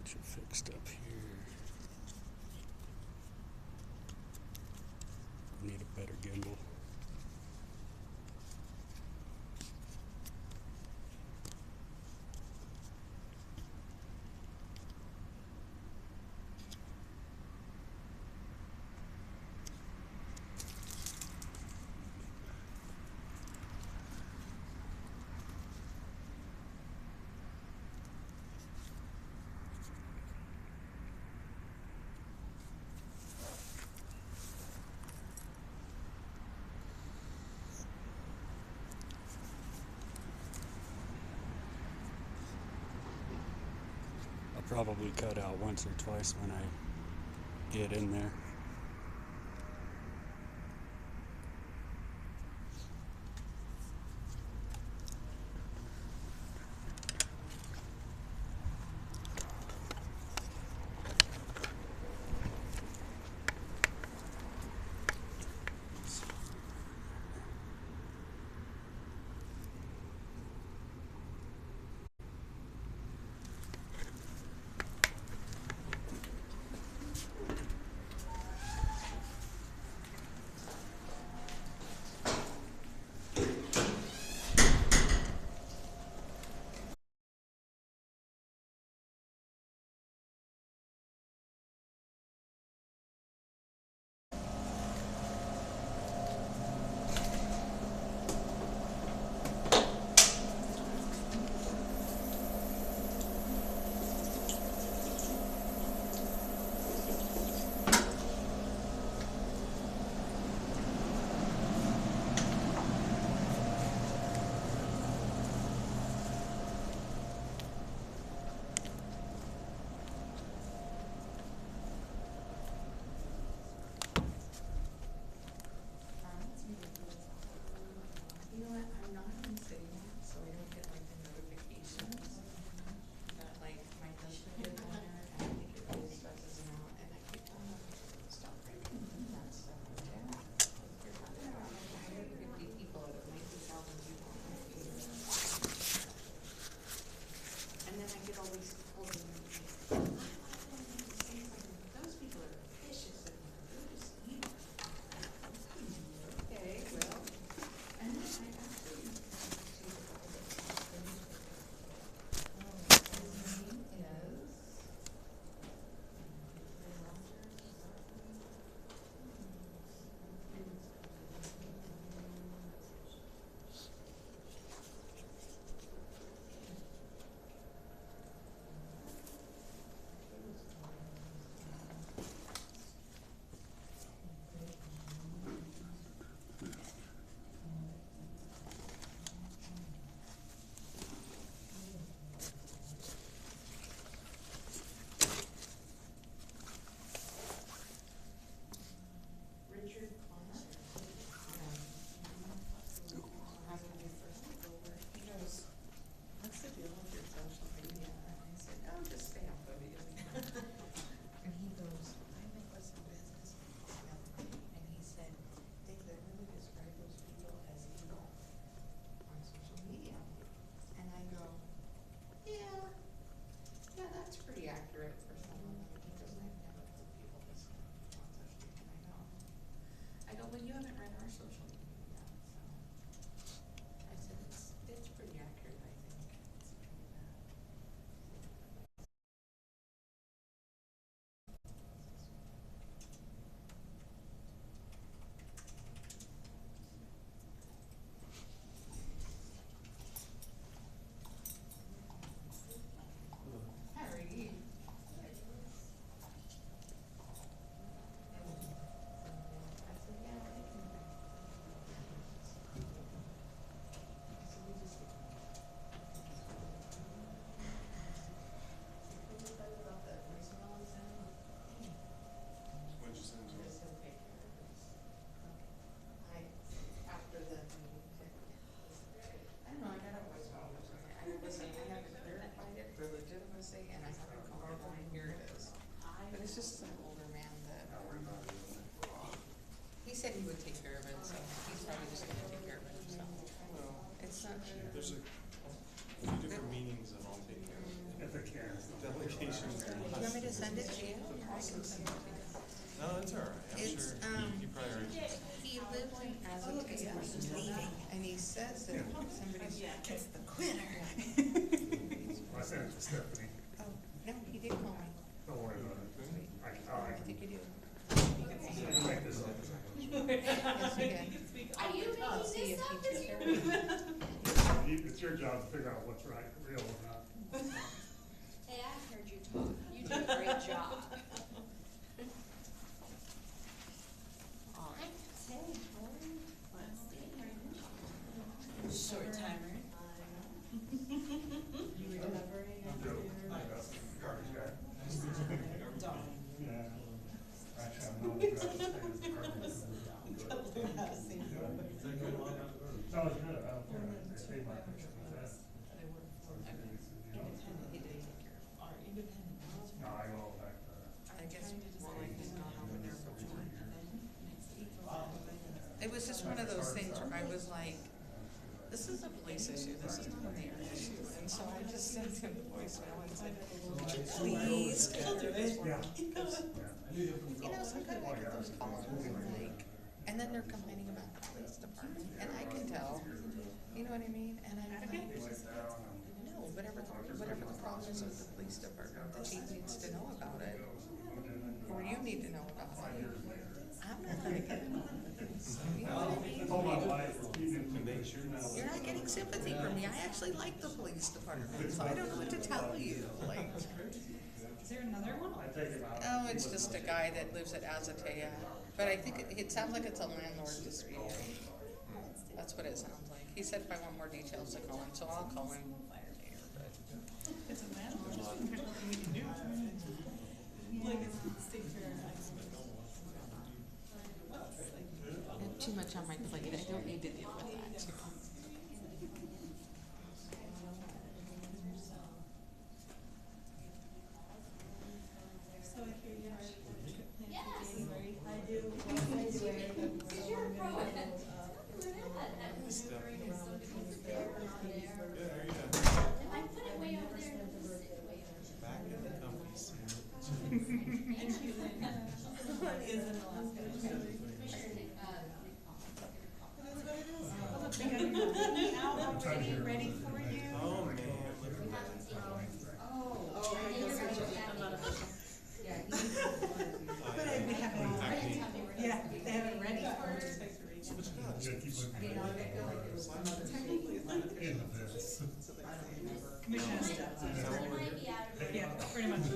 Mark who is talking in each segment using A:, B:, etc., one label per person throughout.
A: get you fixed up here. Need a better gimbal. Probably cut out once or twice when I get in there.
B: said he would take care of it, so he's probably just gonna take care of it himself. It's not.
C: There's a few different meanings of I'll take care of it.
A: If I can.
C: Delegations.
B: send it to you? I can send it to you.
C: No, it's all right. I'm
B: It's,
C: sure you probably already.
B: he lives in Alamogordo, and he says that somebody's gets the quitter.
D: I sent it to Stephanie.
B: Oh, no, he did call me.
D: Don't worry about it.
B: I think you do.
D: I'll make this up.
B: Yes, you did.
E: Are you
B: I'll
E: making
B: see
E: this
B: if
E: up?
B: he took care of it.
D: It's your job to figure out what's right, real or not.
E: Hey, I heard you talk. You did a great job.
F: Short timer. You recovering?
D: I'm joking. I got some garbage guy. Yeah. Actually, I'm not.
F: Couple of housing.
D: No, it's good. I don't care. They paid my picture for that.
F: Our independent.
D: No, I go back to.
B: I guess Wally has gone over there before. It was just one of those things where I was like, this is a police issue, this is not a mayor issue. And so I just sent him a voicemail and said, would you please go through this for me? You know, sometimes I get those calls and like, and then they're complaining about the police department, and I can tell, you know what I mean? And I'm like, no, whatever the problem is with the police department, the chief needs to know about it, or you need to know about it. I'm not gonna get involved with this. You know what I mean?
D: I told my wife, even
C: To make sure now.
B: You're not getting sympathy from me. I actually like the police department, so I don't know what to tell you. Like,
F: Is there another one?
D: I take him out.
B: oh, it's just a guy that lives at Azotea, but I think it sounds like it's a landlord dispute. That's what it sounds like. He said if I want more details to call him, so I'll call him later. But
F: It's a landlord. There's nothing we can do. Like it's state fair.
B: I have too much on my plate. I don't need to deal with that.
G: So I hear you are planning for January. I do. Because you're a pro.
C: Yeah, there you go.
E: I put it way over there.
C: Back in the company soon.
G: It is in Alaska. Out already, ready for you.
C: Oh, man. Look at that.
G: Oh, I'm not official. But I, they have it, yeah, they have it ready for us.
D: Yeah, keep looking at it. In the this.
F: Commission stuff. Yeah, pretty much.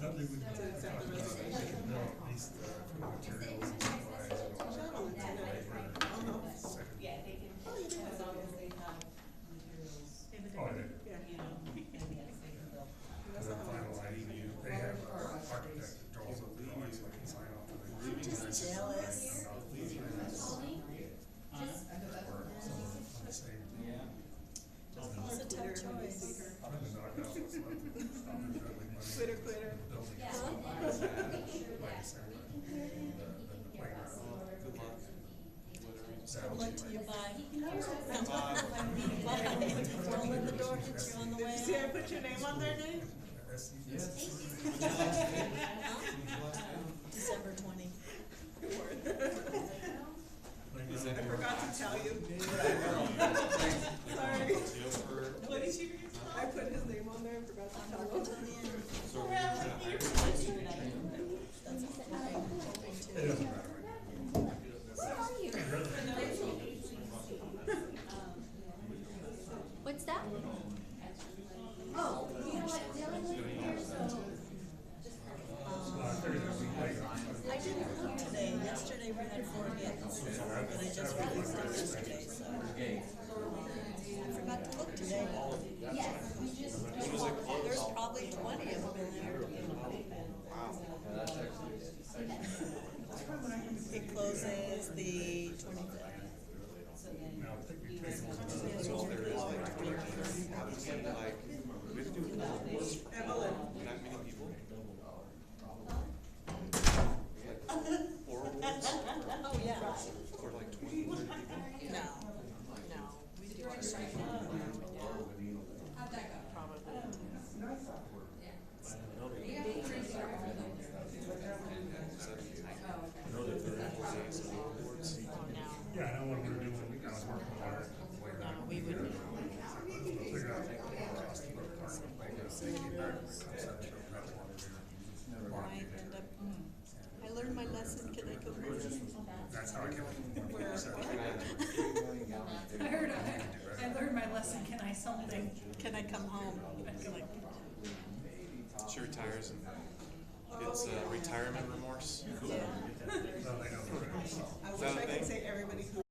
D: Dudley would know at least for the materials and supplies and all that.
G: Yeah, they can, as long as they have materials.
D: Oh, yeah. And then finalizing, they have architect that draws up the drawings, so I can sign off on it.
G: Just jealous. It's a tough choice.
D: Quitter, quitter.
G: Good luck to you, bye. Bye. Don't let the door hit you on the way.
F: See, I put your name on there, Dave?
G: December 20.
F: I forgot to tell you. Sorry. What did you? I put his name on there and forgot to tell him.
C: So we're gonna hire
D: It doesn't matter.
E: What's that? Oh, you know what,
G: I didn't look today. Yesterday we had 4 hits, but I just released it yesterday, so. I forgot to look today.
E: yes, we just.
G: There's probably 20 of them in there. It closes the 25th.
D: Now, I think we take one.
C: So all there is, like, we have to do
F: Evelyn.
C: that many people.
G: Oh, yeah.
C: Or like 20, 30 people.
G: No, no. We do our strike.
E: How'd that go?
G: Probably. Might end up, I learned my lesson, can I come home?
D: That's how I kept it.
G: Where,
F: I heard, I learned my lesson, can I something?
G: can I come home? I'm like,
C: She retires and it's retirement remorse.
G: yeah.
D: No, they don't.
G: I
C: Is
G: wish
C: that a
G: I could
C: thing?
G: say everybody who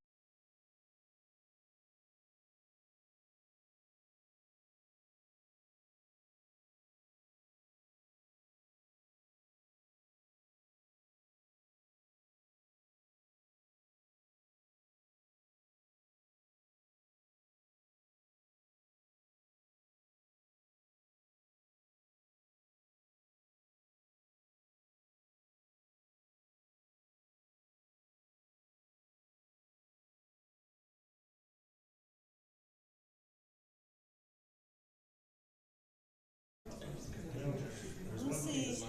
G: we'll see.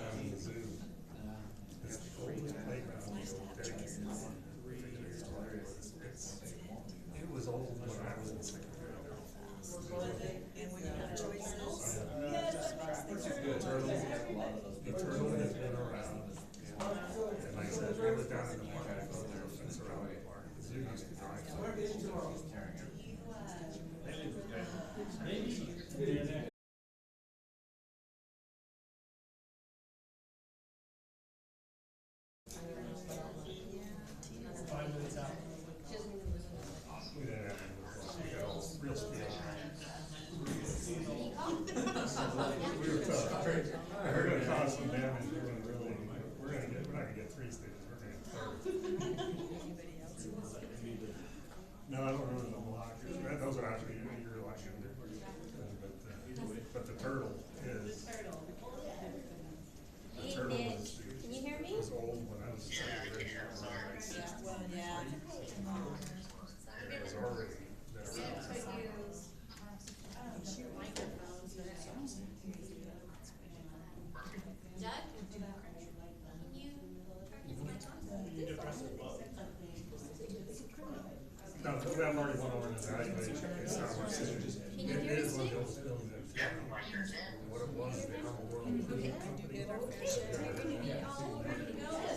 D: It was old when I was in secondary.
G: And when you have choices,
D: The turtle has been around. And like I said, it was down in the park. It's around the park. The zoo used to drive. We didn't have any. We got all real steel. We were tough. We're gonna cause some damage. We're not gonna get 3 stitches. We're gonna get 30. No, I don't remember the blockers. Those are actually you're like but the turtle is. The
E: Hey,
D: turtle
E: Nick,
D: was,
E: can you hear me?
D: was old when I was in secondary.
G: yeah, well, yeah.
D: It was already there.
E: Doug, can you turn this mic on?
D: No, we haven't already went over the evaluation. It's not what it is.
E: Can you
D: It
E: hear
D: is
E: us,
D: one
E: Nick?
D: of those buildings that, what it was, the Alamogordo City Commision.
E: All ready to go, and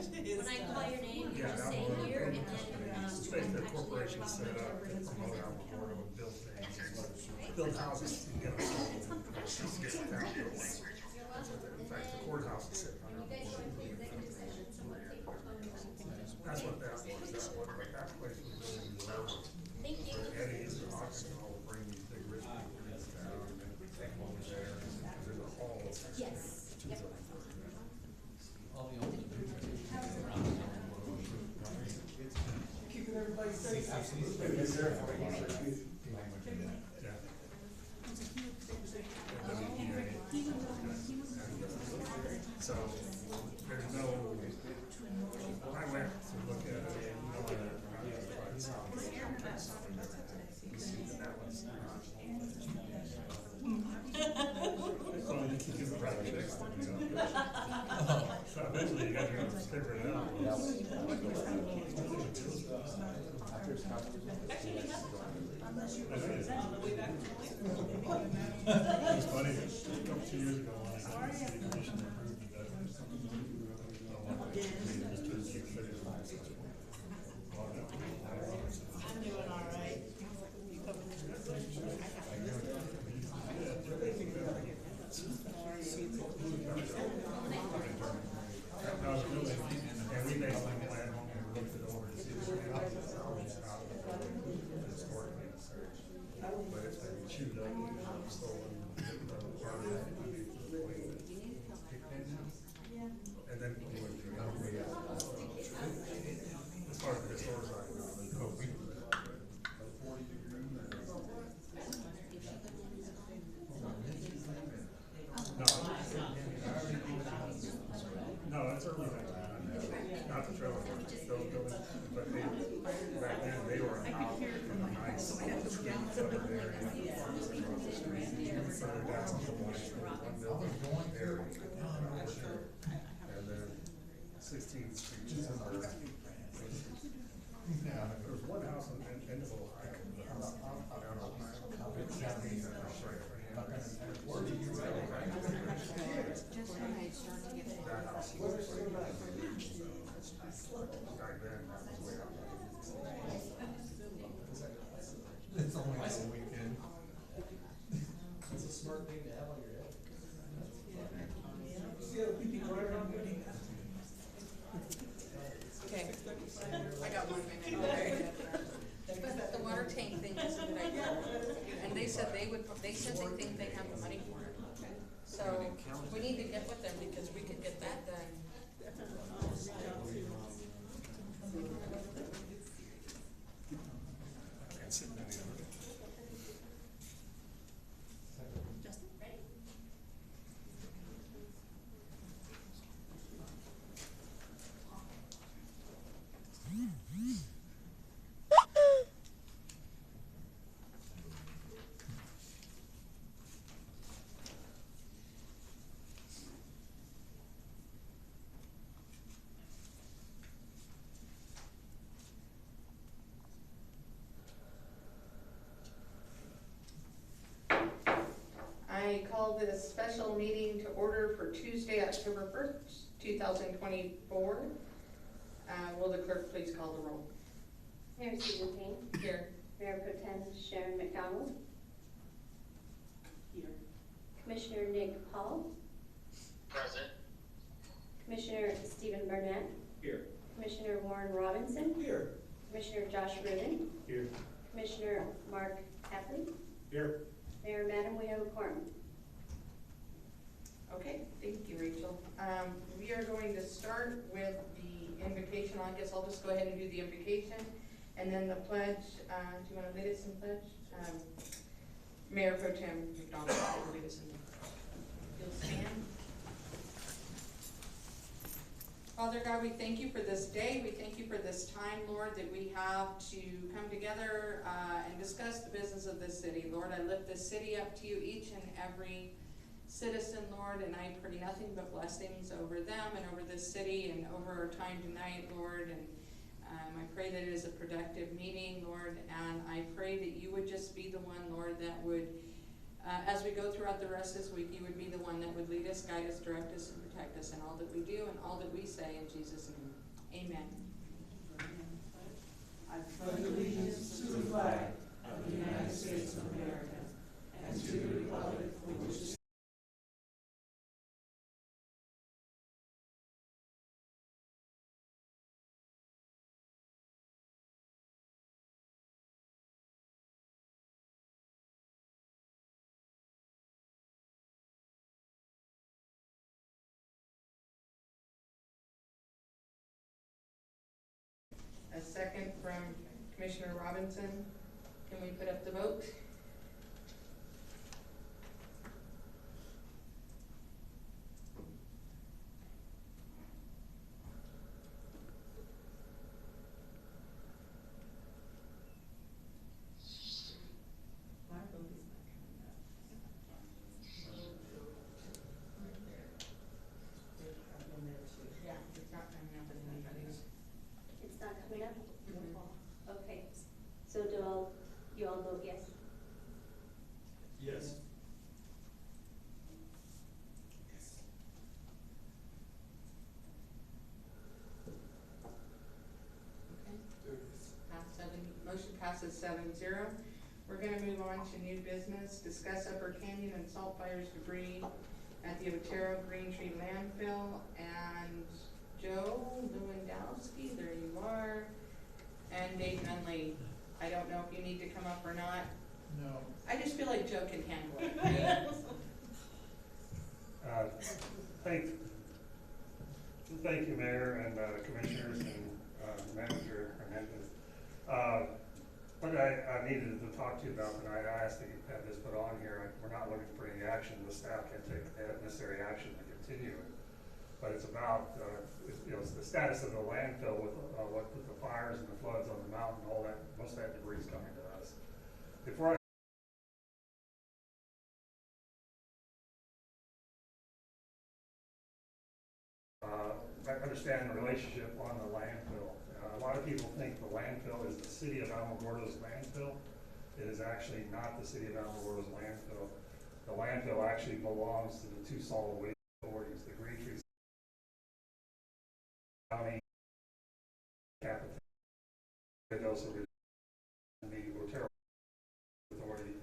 E: then when I call your name, you
D: Yeah,
E: just
D: that
E: say
D: one.
E: here, and then,
D: It's basically a corporation set up to promote Alamogordo and build things, build houses, you know, so it's get the town built. In fact, the courthouse is sitting on it. That's what that was, that place was really lovely.
E: thank you.
D: Eddie is the Hawks and all bring these big rich people into town and then take them over there, because there's a hall.
E: Yes.
D: to
E: Yep.
D: the- Yeah. So, there's no, when I went to look at it, no other, that was not. So you can give it right next to me, you know? So eventually you gotta go figure it out. It was funny, a couple 2 years ago, when I got the city commission approved the veterans.
G: I'm doing all right. You covered
D: And we basically went home and looked it over to see if we had historically. But it's been chewed up, stolen, and then we went through, as far as the historic side, no, that's early back then, not the trailer park, those buildings, but they, back then, they were out in a nice tree covered area. Across the street, further down to the one building area. And then 16th Street. There was one house in Ohio. Back then, that was way out.
H: It's only like a weekend. It's a smart thing to have on your head.
B: Okay, I got 1 minute. But the water tank thing is a good idea. And they said they think they have the money for it. So we need to get with them because we could get that done.
C: And sitting down here.
G: Justin? Ready?
B: I call this special meeting to order for Tuesday, October 1st, 2024. Will the clerk please call the roll?
E: Mayor Susan Payne,
B: Here.
E: Mayor Pro Tem Sharon McDonald,
B: Here.
E: Commissioner Nick Paul,
I: Present.
E: Commissioner Stephen Burnett,
H: Here.
E: Commissioner Warren Robinson,
H: Here.
E: Commissioner Josh Rubin,
D: Here.
E: Commissioner Mark Hapley,
H: Here.
E: Mayor, Madam, we have a quorum.
B: Okay, thank you, Rachel. We are going to start with the invocation. I guess I'll just go ahead and do the invocation. And then the pledge, do you want to lead us in pledge? Mayor Pro Tem McDonald will lead us in the pledge. You'll stand. Father God, we thank you for this day. We thank you for this time, Lord, that we have to come together and discuss the business of this city. Lord, I lift this city up to you, each and every citizen, Lord, and I pray nothing but blessings over them and over this city and over our time tonight, Lord. And I pray that it is a productive meeting, Lord, and I pray that you would just be the one, Lord, that would, as we go throughout the rest of this week, you would be the one that would lead us, guide us, direct us, and protect us in all that we do and all that we say in Jesus' name. Amen.
J: I pledge allegiance to the flag of the United States of America and to the republic for which it stands.
B: A second from Commissioner Robinson. Can we put up the vote? Yeah, it's not coming up in anybody's.
E: It's not coming up? Okay, so you all vote yes?
H: Yes.
B: Motion passes 7-0. We're going to move on to new business. Discuss Upper Canyon and Salt Fires debris at the Otero Green Tree landfill. And Joe Lewandowski, there you are. And Dave Nunley. I don't know if you need to come up or not.
H: No.
B: I just feel like Joe can handle it. Right?
D: Thank you, Mayor and Commissioners and Manager Hernandez. What I needed to talk to you about tonight, I asked to have this put on here. We're not looking for any action. The staff can take necessary action to continue it. But it's about it's the status of the landfill with the fires and the floods on the mountain, all that. Most of that debris is coming to us. Before I understand the relationship on the landfill. A lot of people think the landfill is the city of Alamogordo's landfill. It is actually not the city of Alamogordo's landfill. The landfill actually belongs to the two solid waste authorities, the Green Tree County overdose of the Otero Authority.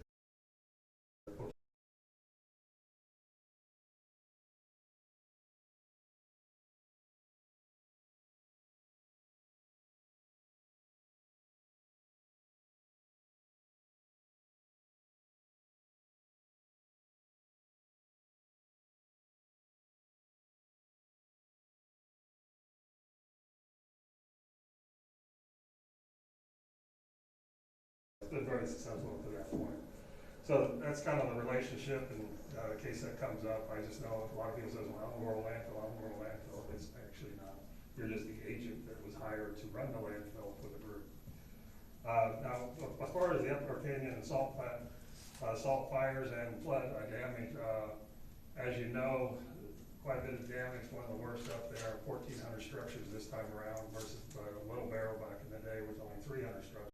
D: It's been very successful to that point. So that's kind of the relationship, and in case that comes up, I just know a lot of people say, well, Alamogordo landfill. It's actually not. You're just the agent that was hired to run the landfill for the group. Now, as far as the Upper Canyon and salt fires and flood damage, as you know, quite a bit of damage, one of the worst up there, 1,400 structures this time around versus Little Barrel back in the day with only 300 structures.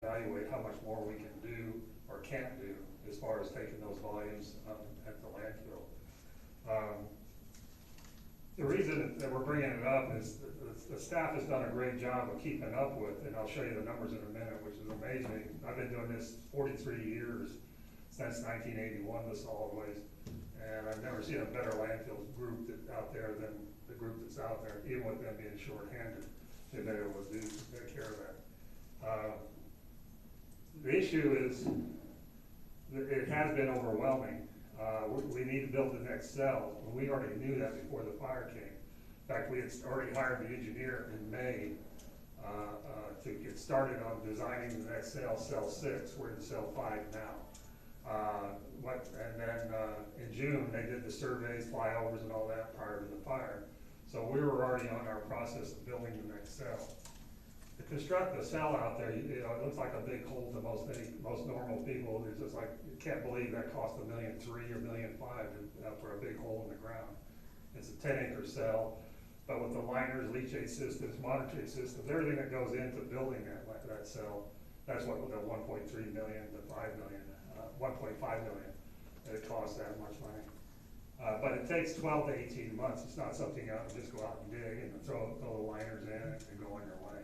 D: Evaluate how much more we can do or can't do as far as taking those volumes at the landfill. The reason that we're bringing it up is the staff has done a great job of keeping up with, and I'll show you the numbers in a minute, which is amazing. I've been doing this 43 years, since 1981, the solid waste, and I've never seen a better landfill group out there than the group that's out there, even with them being short-handed. They've been able to take care of that. The issue is that it has been overwhelming. We need to build the next cell. We already knew that before the fire came. In fact, we had already hired the engineer in May to get started on designing the next cell, cell 6. We're in cell 5 now. And then in June, they did the surveys, flyovers, and all that prior to the fire. So we were already on our process of building the next cell. To construct the cell out there, it looks like a big hole to most normal people. It's just like, you can't believe that cost $1.3 million or $1.5 million for a big hole in the ground. It's a 10-acre cell, but with the liners, leachate systems, monitoring systems, everything that goes into building that cell, that's what the 1.3 million to 5 million, 1.5 million, it costs that much money. But it takes 12 to 18 months. It's not something you just go out and dig and throw the liners in and go on your way.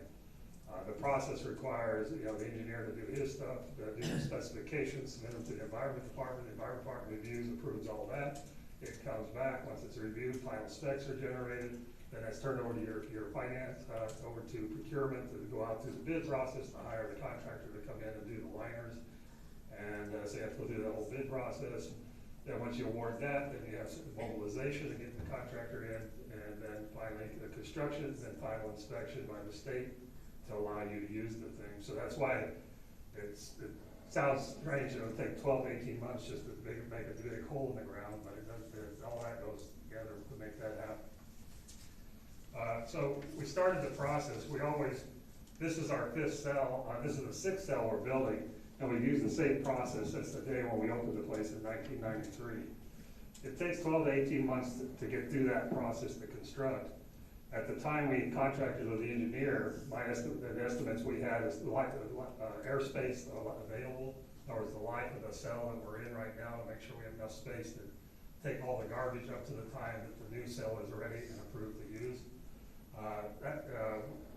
D: The process requires, the engineer to do his stuff, to do the specifications, submit them to the Environment Department. The Environment Department reviews, approves all that. It comes back. Once it's reviewed, final specs are generated. Then it's turned over to your finance, over to procurement to go out through the bid process to hire the contractor to come in and do the liners. And so you have to go through the whole bid process. Then once you award that, then you have mobilization to get the contractor in, and then finally the construction, then final inspection by the state to allow you to use the thing. So that's why it sounds strange. It'll take 12 to 18 months just to make a big hole in the ground, but all that goes together to make that happen. So we started the process. This is our 5th cell. This is the 6th cell we're building, and we've used the same process since the day when we opened the place in 1993. It takes 12 to 18 months to get through that process to construct. At the time we contracted with the engineer, the estimates we had is the airspace available, or the life of the cell that we're in right now, to make sure we have enough space to take all the garbage up to the time that the new cell is ready and approved to use.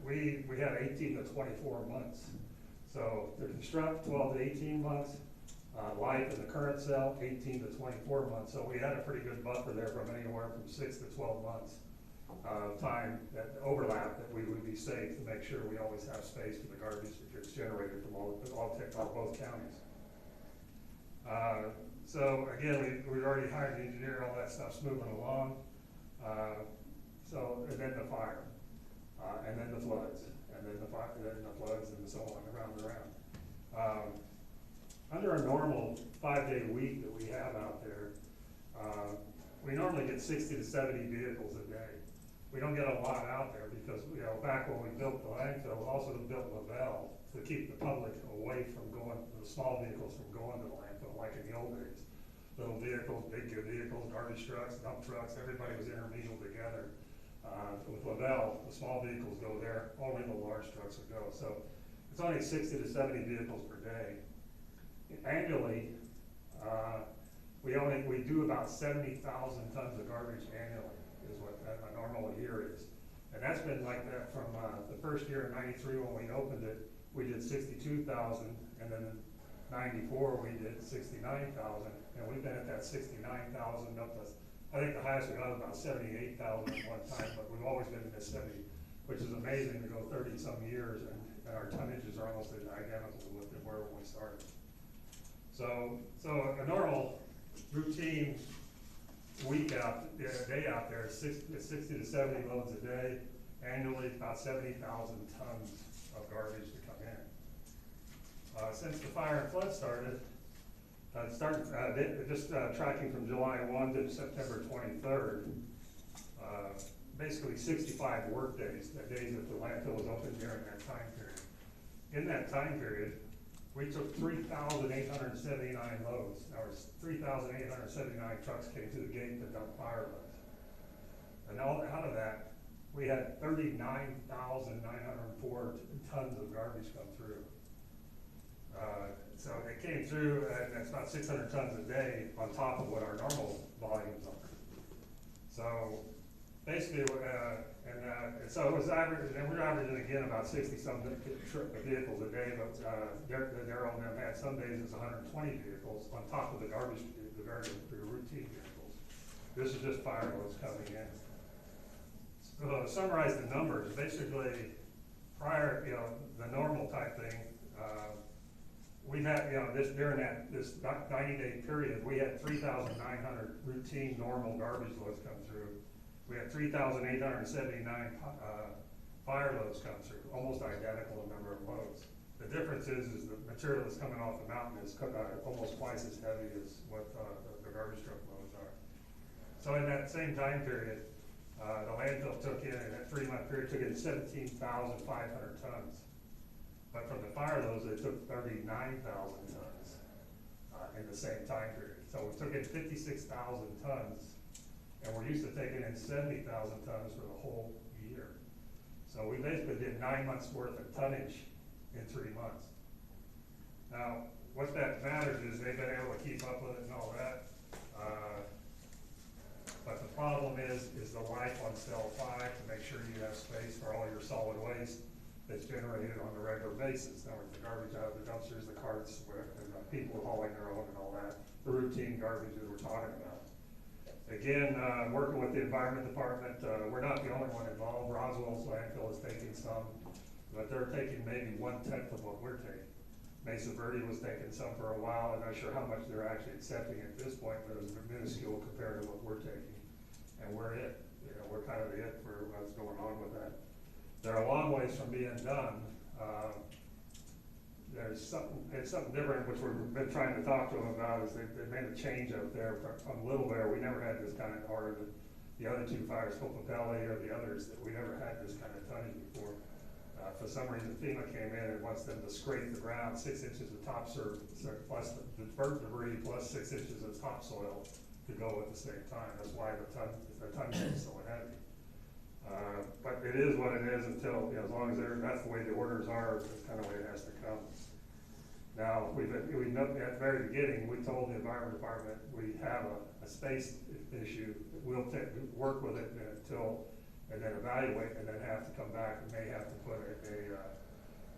D: We had 18 to 24 months. So to construct, 12 to 18 months, life in the current cell, 18 to 24 months. So we had a pretty good buffer there from anywhere from 6 to 12 months. Time that overlap that we would be safe to make sure we always have space for the garbage that gets generated from both counties. So again, we already hired the engineer, all that stuff's moving along. And then the fire, and then the floods, and then the fire, and then the floods, and so on, around and around. Under a normal 5-day week that we have out there, we normally get 60 to 70 vehicles a day. We don't get a lot out there because, back when we built the landfill, we also built Lavelle, to keep the public away from going, the small vehicles from going to the landfill, like in the old days. Little vehicles, big vehicles, garbage trucks, dump trucks, everybody was intermingled together. With Lavelle, the small vehicles go there, only the large trucks would go. So it's only 60 to 70 vehicles per day. Annually, we do about 70,000 tons of garbage annually, is what a normal year is. And that's been like that from the first year in '93 when we opened it, we did 62,000, and then in '94 we did 69,000, and we've been at that 69,000 up to, I think the highest we got was about 78,000 at one time, but we've always been in the 70, which is amazing to go 30 some years, and our tonnages are almost identical to what they were when we started. So a normal routine day out there is 60 to 70 loads a day. Annually, about 70,000 tons of garbage to come in. Since the fire and flood started, tracking from July 1 to September 23rd, basically 65 work days, the days that the landfill was open during that time period. In that time period, we took 3,879 loads. Now, 3,879 trucks came to the gate to dump fire loads. And out of that, we had 39,904 tons of garbage come through. So it came through, and it's about 600 tons a day on top of what our normal volumes are. So basically, so it was average, and we're averaging again about 60-some vehicles a day, but Darryl and them had some days it's 120 vehicles on top of the garbage, the very routine vehicles. This is just fire loads coming in. So to summarize the numbers, basically prior, the normal type thing, we've had, during this 90-day period, we had 3,900 routine normal garbage loads come through. We had 3,879 fire loads come through, almost identical number of loads. The difference is the material that's coming off the mountain is almost twice as heavy as what the garbage truck loads are. So in that same time period, the landfill took in that 3-month period, took in 17,500 tons. But from the fire loads, they took 39,000 tons in the same time period. So we took in 56,000 tons, and we're used to taking in 70,000 tons for the whole year. So we basically did 9 months worth of tonnage in 3 months. Now, what that matters is they've been able to keep up with it and all that. But the problem is the life on cell 5 to make sure you have space for all your solid waste that's generated on a regular basis. Now, with the garbage out of the dumpsters, the carts, and the people hauling their own and all that, the routine garbage that we're talking about. Again, working with the Environment Department, we're not the only one involved. Roswell's landfill is taking some, but they're taking maybe 1/10 of what we're taking. Mesa Verde was taking some for a while. I'm not sure how much they're actually accepting at this point, but it's minuscule compared to what we're taking. And we're it. We're kind of it for what's going on with that. They're a long ways from being done. It's something different, which we've been trying to talk to them about, is they made a change up there from Little Bear. We never had this kind of, or the other two fires, Copapelli or the others, that we never had this kind of tonnage before. For some reason, FEMA came in and wants them to scrape the ground 6 inches of topsoil, plus the bird debris, plus 6 inches of topsoil to go at the same time. That's why the tonnage is so heavy. But it is what it is until, as long as that's the way the orders are, that's kind of the way it has to come. Now, we at the very beginning, we told the Environment Department we have a space issue. We'll work with it until, and then evaluate, and then have to come back and may have to put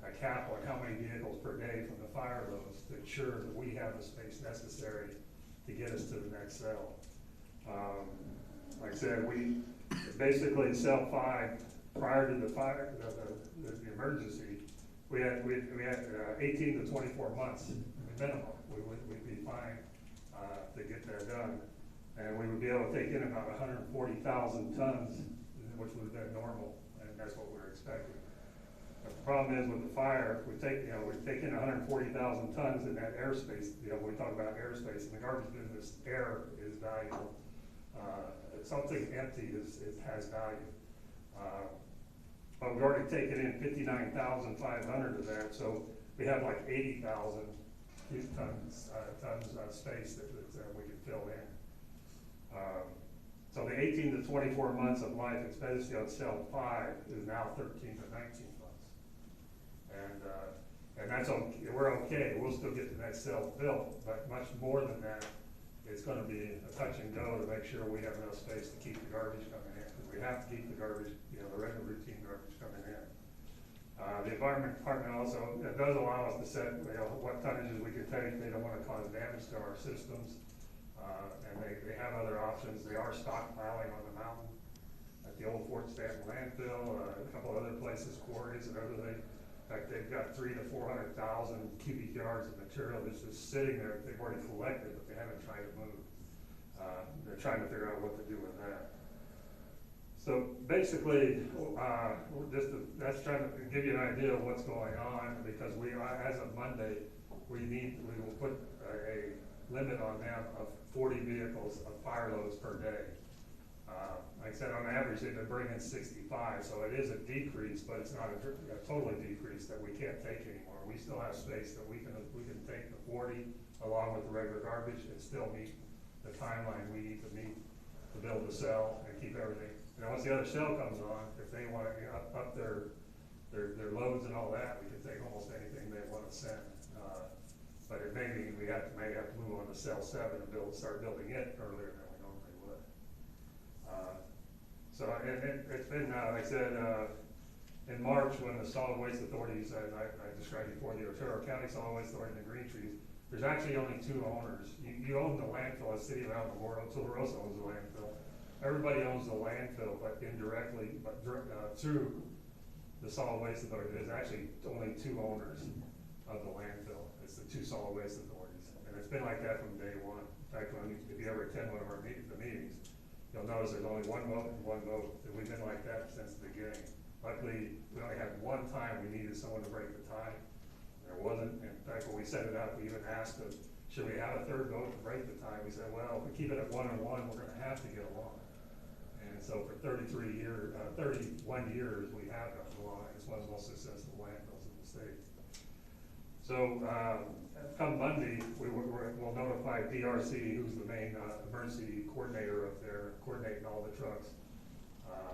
D: a cap on how many vehicles per day from the fire loads to ensure that we have the space necessary to get us to the next cell. Like I said, we basically cell 5, prior to the fire, the emergency, we had 18 to 24 months minimum. We'd be fine to get that done, and we would be able to take in about 140,000 tons, which would have been normal, and that's what we're expecting. But the problem is with the fire, we take in 140,000 tons in that airspace. We talk about airspace in the garbage business. Air is valuable. Something empty has value. But but we've already taken in 59,500 of that, so we have like 80,000 tons of space that we can fill in. So the 18 to 24 months of life expectancy on cell 5 is now 13 to 19 months. And that's okay, we're okay, we'll still get the next cell built, but much more than that, it's gonna be a touch and go to make sure we have enough space to keep the garbage coming in, because we have to keep the garbage, the regular routine garbage coming in. The environment department also, it does allow us to set, what tonnages we can take. They don't wanna cause damage to our systems. And they have other options. They are stockpiling on the mountain at the old Fort Stanton landfill, a couple other places, quarries and everything. In fact, they've got 300,000 to 400,000 cubic yards of material that's just sitting there. They've already collected, but they haven't tried to move. They're trying to figure out what to do with that. So basically, that's trying to give you an idea of what's going on, because we are, as of Monday, we will put a limit on them of 40 vehicles of fire loads per day. Like I said, on average, they've been bringing 65, so it is a decrease, but it's not a totally decrease that we can't take anymore. We still have space that we can take the 40 along with the regular garbage and still meet the timeline we need to meet to build the cell and keep everything. And once the other cell comes on, if they want to up their loads and all that, we can take almost anything they want to send. But it may mean we may have to move on to cell 7 and start building it earlier than we normally would. So it's been, like I said, in March when the solid waste authorities, and I described before, the Otero County Solid Waste Authority and the Green Trees, there's actually only 2 owners. You own the landfill, the city of Alamogordo, Tularosa owns the landfill. Everybody owns the landfill, but indirectly, but through the solid waste authority, there's actually only 2 owners of the landfill. It's the 2 solid waste authorities, and it's been like that from day one. In fact, if you ever attend one of our meetings, you'll notice there's only 1 vote and 1 vote, and we've been like that since the beginning. Luckily, we only had 1 time we needed someone to break the tie. There wasn't. In fact, when we set it up, we even asked them, should we have a 3rd vote to break the tie? We said, well, if we keep it at 1 and 1, we're going to have to get along. And so for 31 years, we have gotten along. It's one of the most successful landfills in the state. So come Monday, we'll notify PRC, who's the main emergency coordinator up there, coordinating all the trucks.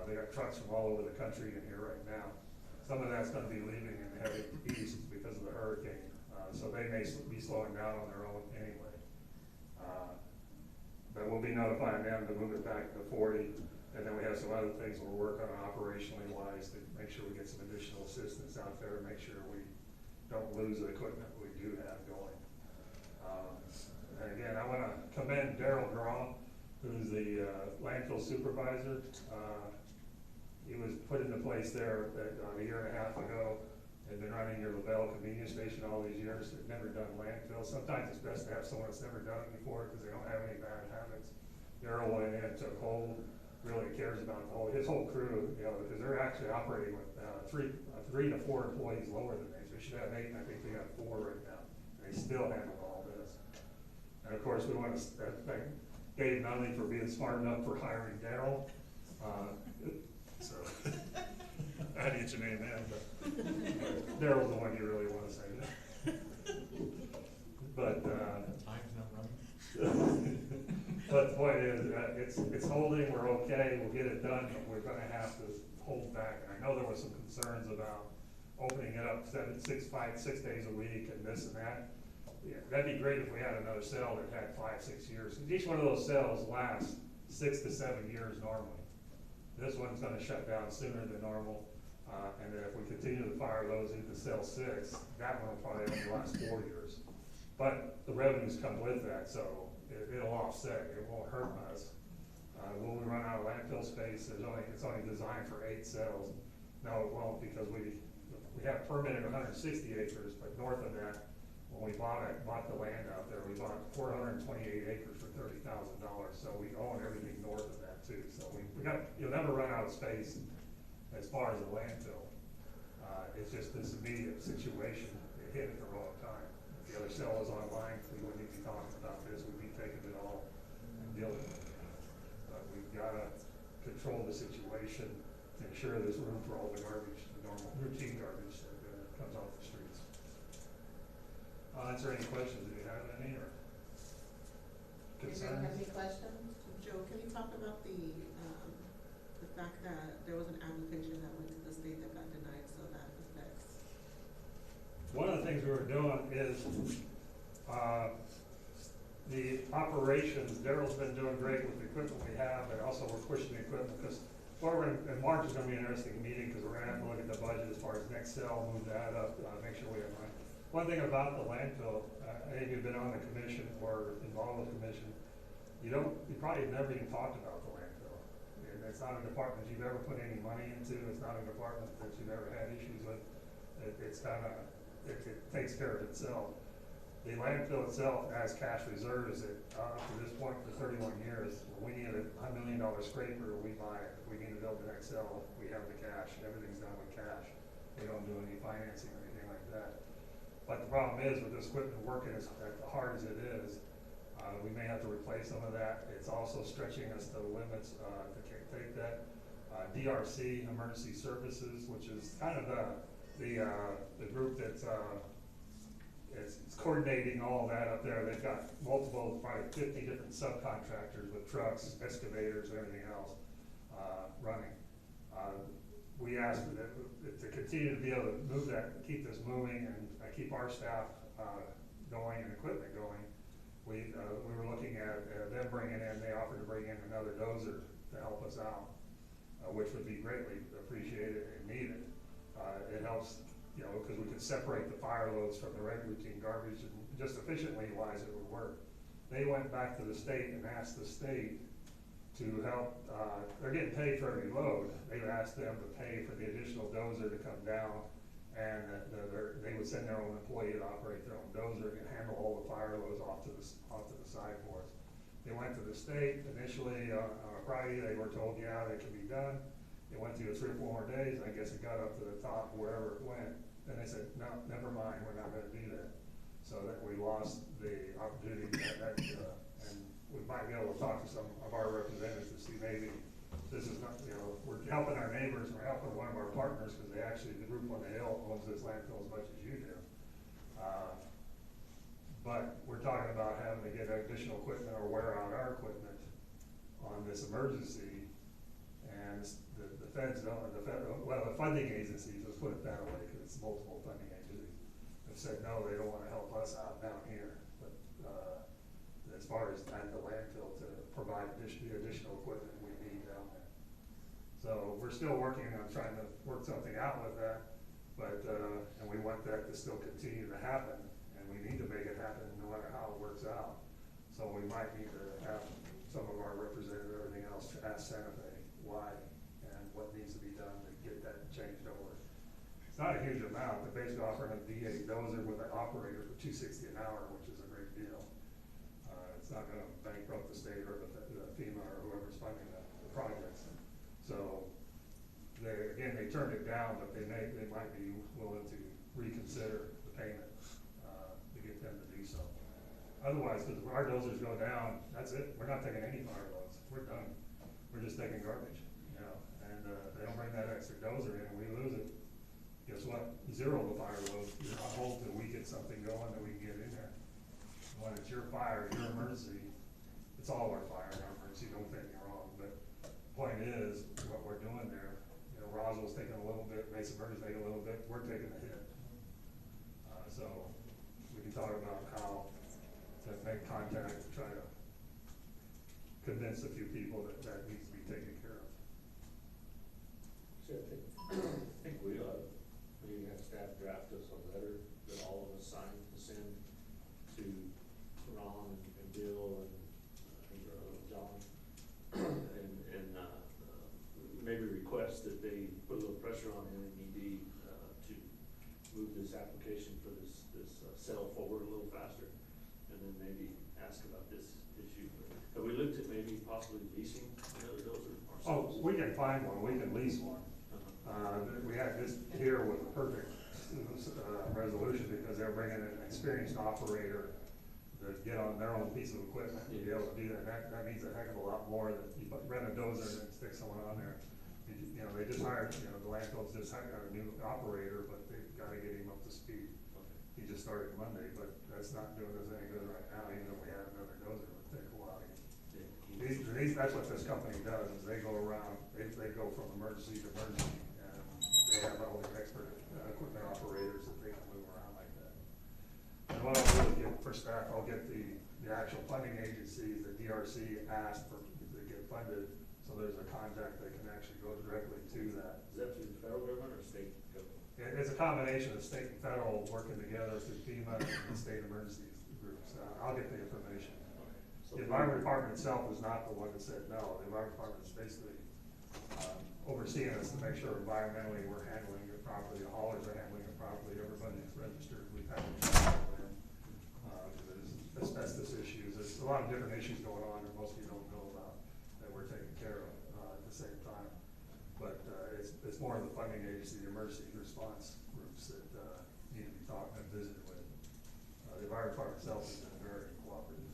D: They got trucks from all over the country in here right now. Some of that's going to be leaving and heading east because of the hurricane. So they may be slowing down on their own anyway. But we'll be notifying them to move it back to 40. And then we have some other things we're working on operationally wise to make sure we get some additional assistance out there, make sure we don't lose the equipment we do have going. And again, I want to commend Daryl Graw, who's the landfill supervisor. He was put into place there a year and a half ago. Had been running your LaBelle convenience station all these years. Had never done landfill. Sometimes it's best to have someone that's never done it before because they don't have any bad habits. Daryl went in and took hold. Really cares about his whole crew, because they're actually operating with 3 to 4 employees lower than they. So we should have 8, and I think they got 4 right now. And they still handle all this. And of course, we want to thank Dave Nunley for being smart enough for hiring Daryl. So I had to get your name in, but Daryl's the one you really want to say that. But
C: time's not running.
D: but the point is, it's holding. We're okay. We'll get it done, but we're going to have to hold back. And I know there was some concerns about opening it up 6 days a week and this and that. Yeah, that'd be great if we had another cell that had 5, 6 years. Each one of those cells lasts 6 to 7 years normally. This one's going to shut down sooner than normal. And then if we continue to fire those into cell 6, that one will probably only last 4 years. But the revenues come with that, so it'll offset. It won't hurt us. Will we run out of landfill space? It's only designed for 8 cells. No, it won't, because we have permitted 160 acres, but north of that, when we bought the land out there, we bought 428 acres for $30,000. So we own everything north of that too. So you'll never run out of space as far as the landfill. It's just this immediate situation. It hit at the wrong time. If the other cell was online, we wouldn't even be talking about this. We'd be taking it all and dealing with it. But we've got to control the situation to ensure there's room for all the garbage, the normal routine garbage that comes off the streets. Answer any questions if you have any, or
F: Anybody have
D: concerns?
F: any questions?
I: Joe, can you talk about the fact that there was an application that went to the state that got denied, so that affects?
D: One of the things we were doing is, the operations, Daryl's been doing great with the equipment we have, but also we're pushing the equipment, because in March is gonna be an interesting meeting, because we're gonna have to look at the budget as far as next sale, move that up, make sure we have money. One thing about the landfill, any of you have been on the commission or involved with the commission, you probably have never even talked about the landfill. It's not a department you've ever put any money into, it's not a department that you've ever had issues with. It takes care of itself. The landfill itself has cash reserves that, up to this point for 31 years, when we need a $1 million scraper, we buy it. If we need to build the next cell, we have the cash. Everything's done with cash. We don't do any financing or anything like that. But the problem is, with this equipment working as hard as it is, we may have to replace some of that. It's also stretching us to the limits to take that. DRC, Emergency Services, which is kind of the group that's it's coordinating all that up there. They've got multiple, probably 50 different subcontractors with trucks, excavators, and everything else running. We asked to continue to be able to move that, keep this moving, and keep our staff going and equipment going. We were looking at them bringing in, they offered to bring in another dozer to help us out, which would be greatly appreciated and needed. It helps, because we could separate the fire loads from the regular routine garbage, and just efficiently wise it would work. They went back to the state and asked the state to help, they're getting paid for every load. They asked them to pay for the additional dozer to come down, and they would send their own employee to operate their own dozer and handle all the fire loads off to the side for us. They went to the state initially on a Friday. They were told, yeah, that can be done. It went through 3 or 4 more days. I guess it got up to the top wherever it went. Then they said, no, never mind, we're not gonna do that. So that we lost the opportunity and we might be able to talk to some of our representatives to see maybe this is not, we're helping our neighbors, we're helping one of our partners, because the group on the hill owns this landfill as much as you do. But we're talking about having to get additional equipment or wear out our equipment on this emergency. And the feds don't, the funding agencies, let's put it that way, because it's multiple funding agencies, have said, no, they don't want to help us out down here. But as far as at the landfill to provide the additional equipment we need down there. So we're still working on trying to work something out with that, but, and we want that to still continue to happen, and we need to make it happen no matter how it works out. So we might need to have some of our representatives, everything else, to ask Santa Fe why and what needs to be done to get that changed over. It's not a huge amount, but basically offering a D8 dozer with an operator for $260 an hour, which is a great deal. It's not going to bankrupt the state or the FEMA or whoever's funding the projects. So they turned it down, but they might be willing to reconsider the payment to get them to do so. Otherwise, because our dozers go down, that's it. We're not taking any fire loads. We're done. We're just taking garbage, and they don't bring that extra dozer in and we lose it. Guess what? Zero the fire loads. You're on hold till we get something going that we can get in there. When it's your fire, your emergency, it's all our fire and our emergency, don't get me wrong, but the point is, what we're doing there, Roswell's taking a little bit, Mesa Verde's taking a little bit, we're taking a hit. So we can talk about how to make contact to try to convince a few people that needs to be taken care of.
K: So I think we have staff draft us a letter that all of us sign to send to Ron and Bill and John, and maybe request that they put a little pressure on NMED to move this application for this sell forward a little faster, and then maybe ask about this issue. Have we looked at maybe possibly leasing another dozer ourselves?
D: Oh, we can find one. We can lease one. We had this here with a perfect resolution, because they're bringing an experienced operator to get on their own piece of equipment to be able to do that. That means a heck of a lot more than you rent a dozer and stick someone on there. You know, they just hired, you know, the landfill's just hired a new operator, but they've gotta get him up to speed. He just started Monday, but that's not doing us any good right now, even though we have another dozer, it would take a while to get. That's what this company does, is they go around, they go from emergency to emergency, and they have all the expert equipment operators that they can move around like that. And what I'll do is get, for staff, I'll get the actual funding agencies, the DRC asked for, to get funded, so there's a contact that can actually go directly to that.
K: Is that through the federal government or state government?
D: It's a combination of state and federal working together through FEMA and state emergency groups. I'll get the information.
K: So
D: The environment department itself is not the one that said no. The environment department is basically overseeing us to make sure environmentally we're handling it properly, the haulers are handling it properly, everybody's registered, we've had to check them. There's asbestos issues, there's a lot of different issues going on that most people don't know about that we're taking care of at the same time. But it's more of the funding agency, the emergency response groups that need to be talked and visited with. The environment department itself has been very cooperative.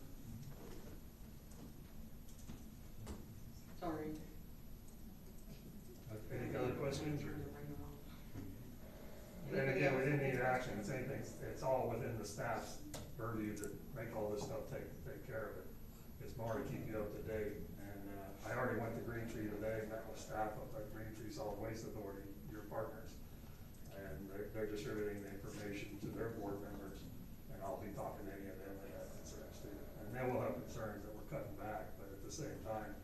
B: Sorry.
D: Any other questions? And again, we didn't need action, it's anything, it's all within the staff's purview to make all this stuff take care of it. It's more to keep you up to date, and I already went to Green Tree today, met with staff up at Green Tree Solid Waste Authority, your partners. And they're distributing the information to their board members, and I'll be talking to any of them that have concerns too. And they will have concerns that we're cutting back, but at the same time,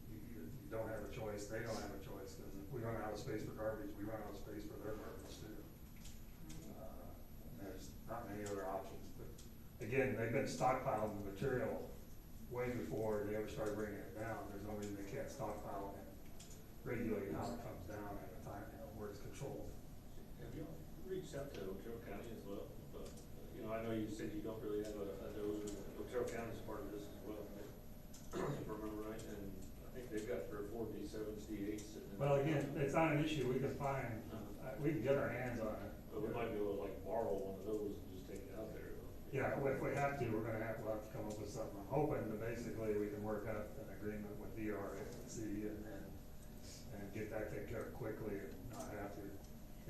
D: you don't have a choice, they don't have a choice, because if we run out of space for garbage, we run out of space for their garbage too. There's not many other options, but again, they've been stockpiling the material way before they ever started bringing it down. There's no reason they can't stockpile and regulate how it comes down at a time, you know, where it's controlled.
K: Have you reached out to Otero County as well? But, you know, I know you said you don't really have a dozer. Otero County is part of this as well, right? If I remember right, and I think they've got 3 or 4 D7s, D8s sitting in.
D: Well, again, it's not an issue. We can find, we can get our hands on it.
K: But we might be able to like borrow one of those and just take it out there.
D: Yeah, if we have to, we'll have to come up with something. I'm hoping that basically we can work out an agreement with DRC and get that taken care of quickly and not have to.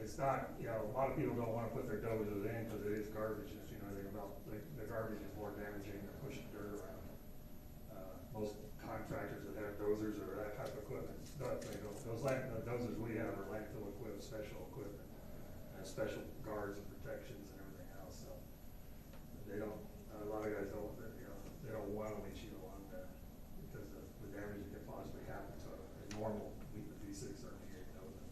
D: It's not, you know, a lot of people don't wanna put their dozers in because it is garbage, if you know anything about, the garbage is more damaging than pushing dirt around. Most contractors that have dozers or that type of equipment, the dozers we have are landfill equipment, special equipment, special guards and protections and everything else, so. They don't, a lot of guys don't, you know, they don't want to leach you on that because of the damage that could possibly happen to a normal D6 or D8 dozer.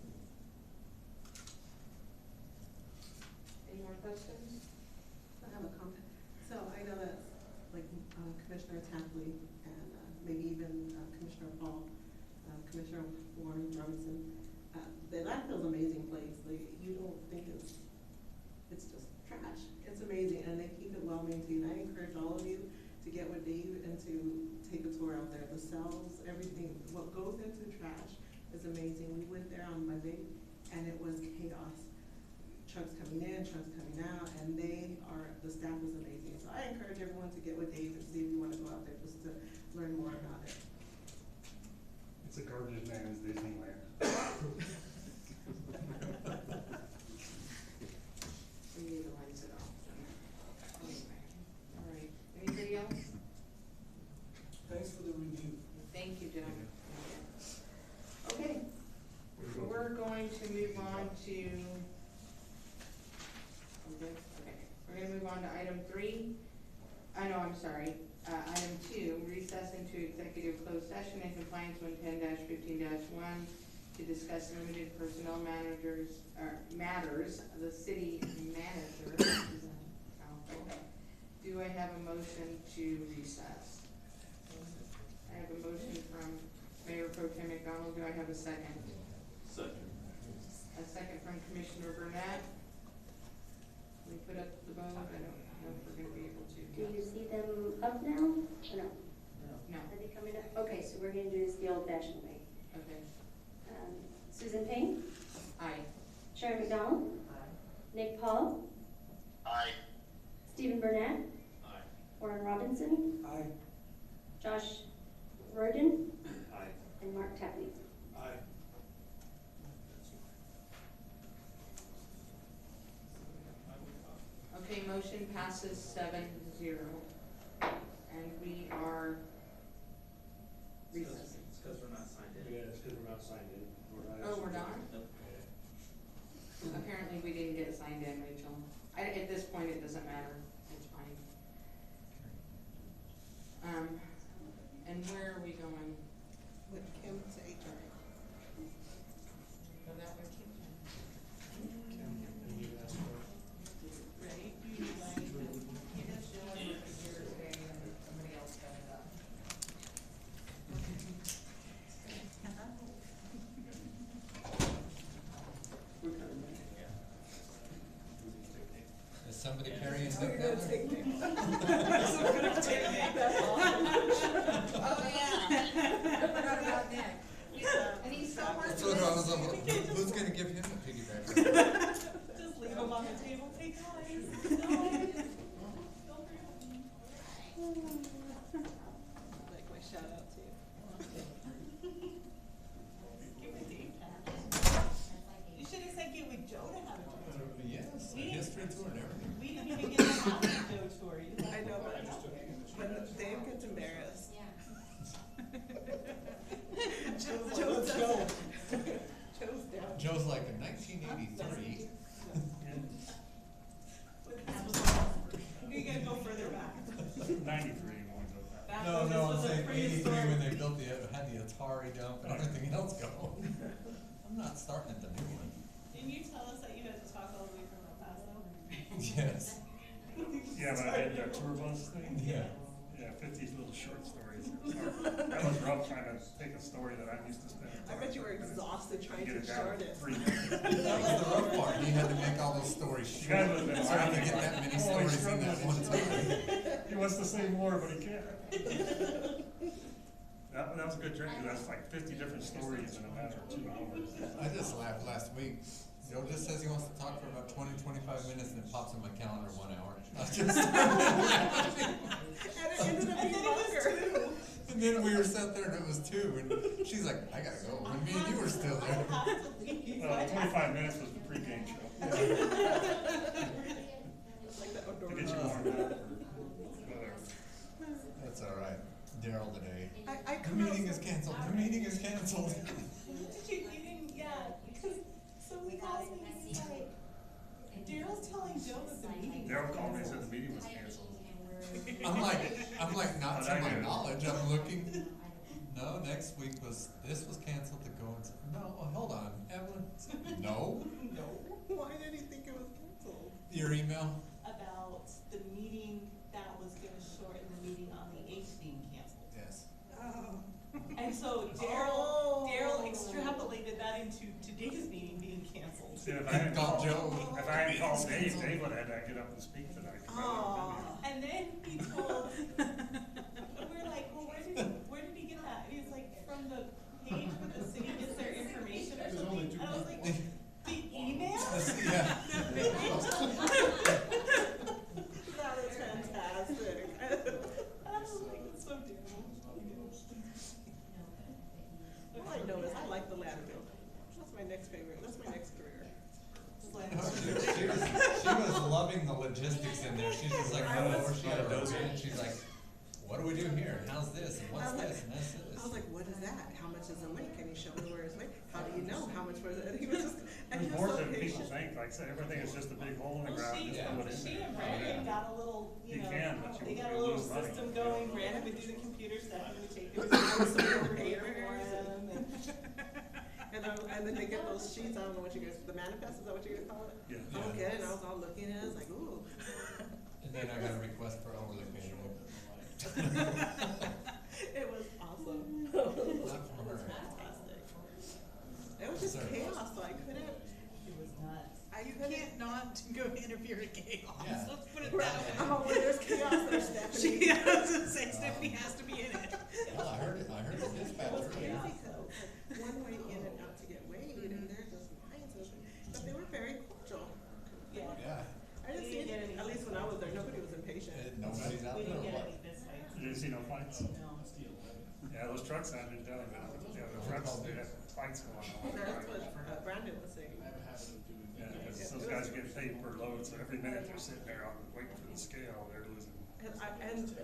B: Any more questions?
I: I have a comment. So I know that like Commissioner Tapley and maybe even Commissioner Paul, Commissioner Warren Robinson, the landfill's an amazing place. Like you don't think it's just trash. It's amazing, and they keep it well maintained. I encourage all of you to get with Dave and to take a tour out there. The cells, everything, what goes into trash is amazing. We went there on Monday, and it was chaos. Trucks coming in, trucks coming out, and the staff is amazing. So I encourage everyone to get with Dave and see if you want to go out there just to learn more about it.
D: It's a garbage man's Disneyland.
B: We need to rinse it off. Anyway, all right. Anybody else?
H: Thanks for the review.
B: Thank you, gentlemen. Okay, we're going to move on to. Okay, we're going to move on to item 3. I'm sorry. Item 2, recess into executive closed session in compliance with 10-15-1 to discuss limited personnel matters. The city manager is in council. Do I have a motion to recess? I have a motion from Mayor Pro Tem McDonald. Do I have a second?
K: Second.
B: A second from Commissioner Burnett. We put up the vote. I don't know if we're going to be able to.
E: Do you see them up now, or no?
B: No.
E: Are they coming up? Okay, so we're gonna do this the old-fashioned way.
B: Okay.
E: Susan Payne?
B: Aye.
E: Sharon McDonald?
B: Aye.
E: Nick Paul?
K: Aye.
E: Stephen Burnett?
K: Aye.
E: Warren Robinson?
H: Aye.
E: Josh Roden?
K: Aye.
E: And Mark Tapley.
K: Aye.
B: passes 7-0, and we are recessing.
H: It's because we're not signed in.
K: Yeah, it's because we're not signed in.
B: Oh, we're not? Apparently we didn't get signed in, Rachel. At this point, it doesn't matter. It's fine. And where are we going?
I: With Kim to HR.
B: Go that way, Kim.
F: Ready? You like, you just show up for your day and somebody else got it up.
H: Is somebody carrying Nick down there?
B: Oh, yeah. I forgot about Nick. And he's so hard
H: That's
B: to
H: what I
B: miss.
H: was like, who's gonna give him a piggyback?
F: Just leave them on the table, hey guys, no, don't forget me.
I: Like my shout out to you.
F: Give me Dave that. You should have said give with Joe to have it.
H: Yes, a history tour and everything.
F: We didn't even get to have the Joe tour. You
I: I know, but Dave gets embarrassed. Joe's down.
H: Joe's like in 1983.
F: You gotta go further back.
D: 93 more than that.
F: Back
H: No,
F: when
H: no,
F: this
H: I'm
F: was a
H: saying 83
F: prehistoric-
H: when they built had the Atari dump and everything else going. I'm not starting at the new one.
F: Didn't you tell us that you had to talk all the way from El Paso?
H: Yes.
D: Yeah, but I did that tour bus thing.
H: Yeah.
D: Yeah, 50 little short stories. That was rough trying to take a story that I'm used to spending.
I: I bet you were exhausted trying
D: Get
I: to
D: it down
I: short
D: to
I: it.
D: 3 minutes.
H: That was the rough part. He had to make all those stories
D: You
H: short.
D: guys would have been
H: So he
D: laughing
H: could get
D: like,
H: that many
D: "Oh, he
H: stories in that one
D: struggles."
H: time.
D: He wants to say more, but he can't. That was a good drink, 'cause that's like 50 different stories in a matter of 2 hours.
H: I just laughed last week. Joe just says he wants to talk for about 20-25 minutes and it pops in my calendar 1 hour. I just
I: And it ended up being longer.
H: And then we were sat there and it was 2 and she's like, I gotta go. And me and you were still there.
D: 25 minutes was the pregame show.
I: Like the outdoor.
D: To get you warmed up for whatever.
H: That's all right. Daryl today.
I: I
H: The
I: come out
H: meeting
I: so-
H: is canceled. The meeting is canceled.
F: You didn't, yeah, because, so we calls me, he's like, Daryl's telling Joe that the meeting.
D: Daryl called me and said the meeting was canceled.
H: I'm like, not to my knowledge. I'm looking. No, next week this was canceled to go and, no, oh, hold on, Evelyn. No.
I: No. Why did he think it was canceled?
H: Your email?
F: About the meeting that was gonna shorten the meeting on the 8th being canceled.
H: Yes.
I: Oh.
F: And so
I: Oh.
F: Daryl extrapolated that into today's meeting being canceled.
D: See, if I hadn't
H: Call
D: called
H: Joe.
D: If I hadn't called Dave, Dave would have had to get up and speak tonight. 'Cause I wouldn't have been here.
F: And then he told, we're like, well, where did he get that? And he's like, from the page where the city gets their information or something. And I was like, the email?
H: Yeah.
I: That is fantastic.
F: I was like, it's so Daryl.
I: All I know is I like the ladder bill. That's my next favorite. That's my next career.
H: She was loving the logistics in there. She's just like, oh, she had a dozy and she's like, what do we do here? And how's this? And what's this? And that's this.
I: I was like, what is that? How much is a link? Can you show me where it's linked? How do you know how much was it? And he was just, and he
D: There's
I: was
D: more
I: so
D: than people
I: patient.
D: think. Like I said, everything is just a big hole in the
F: Well,
D: ground.
F: she,
D: Just put it in
F: she
D: there.
F: and Brandon got a little, you
D: You
F: know,
D: can, but
F: they
D: you
F: got a
D: will
F: little
D: lose money.
F: system going. Brandon would do the computer stuff and would take the paper for him.
I: And then they get those sheets, I don't know what you guys, the manifest, is that what you guys call it?
D: Yeah.
I: I don't get it, and I was all looking at it, I was like, ooh.
H: And then I got a request for overly payroll.
I: It was awesome.
H: Not from her.
I: Fantastic. It was just
H: Sorry.
I: chaos, so I couldn't,
F: It was nuts.
I: I
F: You
I: couldn't.
F: can't not go interfere in chaos.
H: Yeah.
F: Let's put it that way.
I: Oh, when there's chaos, there's Stephanie.
F: She has to say Stephanie has to be in it.
H: Well, I heard it. I heard the
I: It was
H: dispatcher.
I: crazy, though. One way in and out to get weighed, and they're just lines of, but they were very cordial.
F: Yeah.
H: Yeah.
I: I didn't see any, at least when I was there, nobody was impatient.
H: Nobody's out
F: We
H: there.
F: didn't get
H: What?
F: any this way.
D: You didn't see no fights?
F: No.
D: Yeah, those trucks I've been telling you, the trucks, they had fights going on.
I: That's what Brandon was saying.
D: Yeah, 'cause those guys are getting paid per load, so every minute they're sitting there on, waiting for the scale, they're losing.
I: And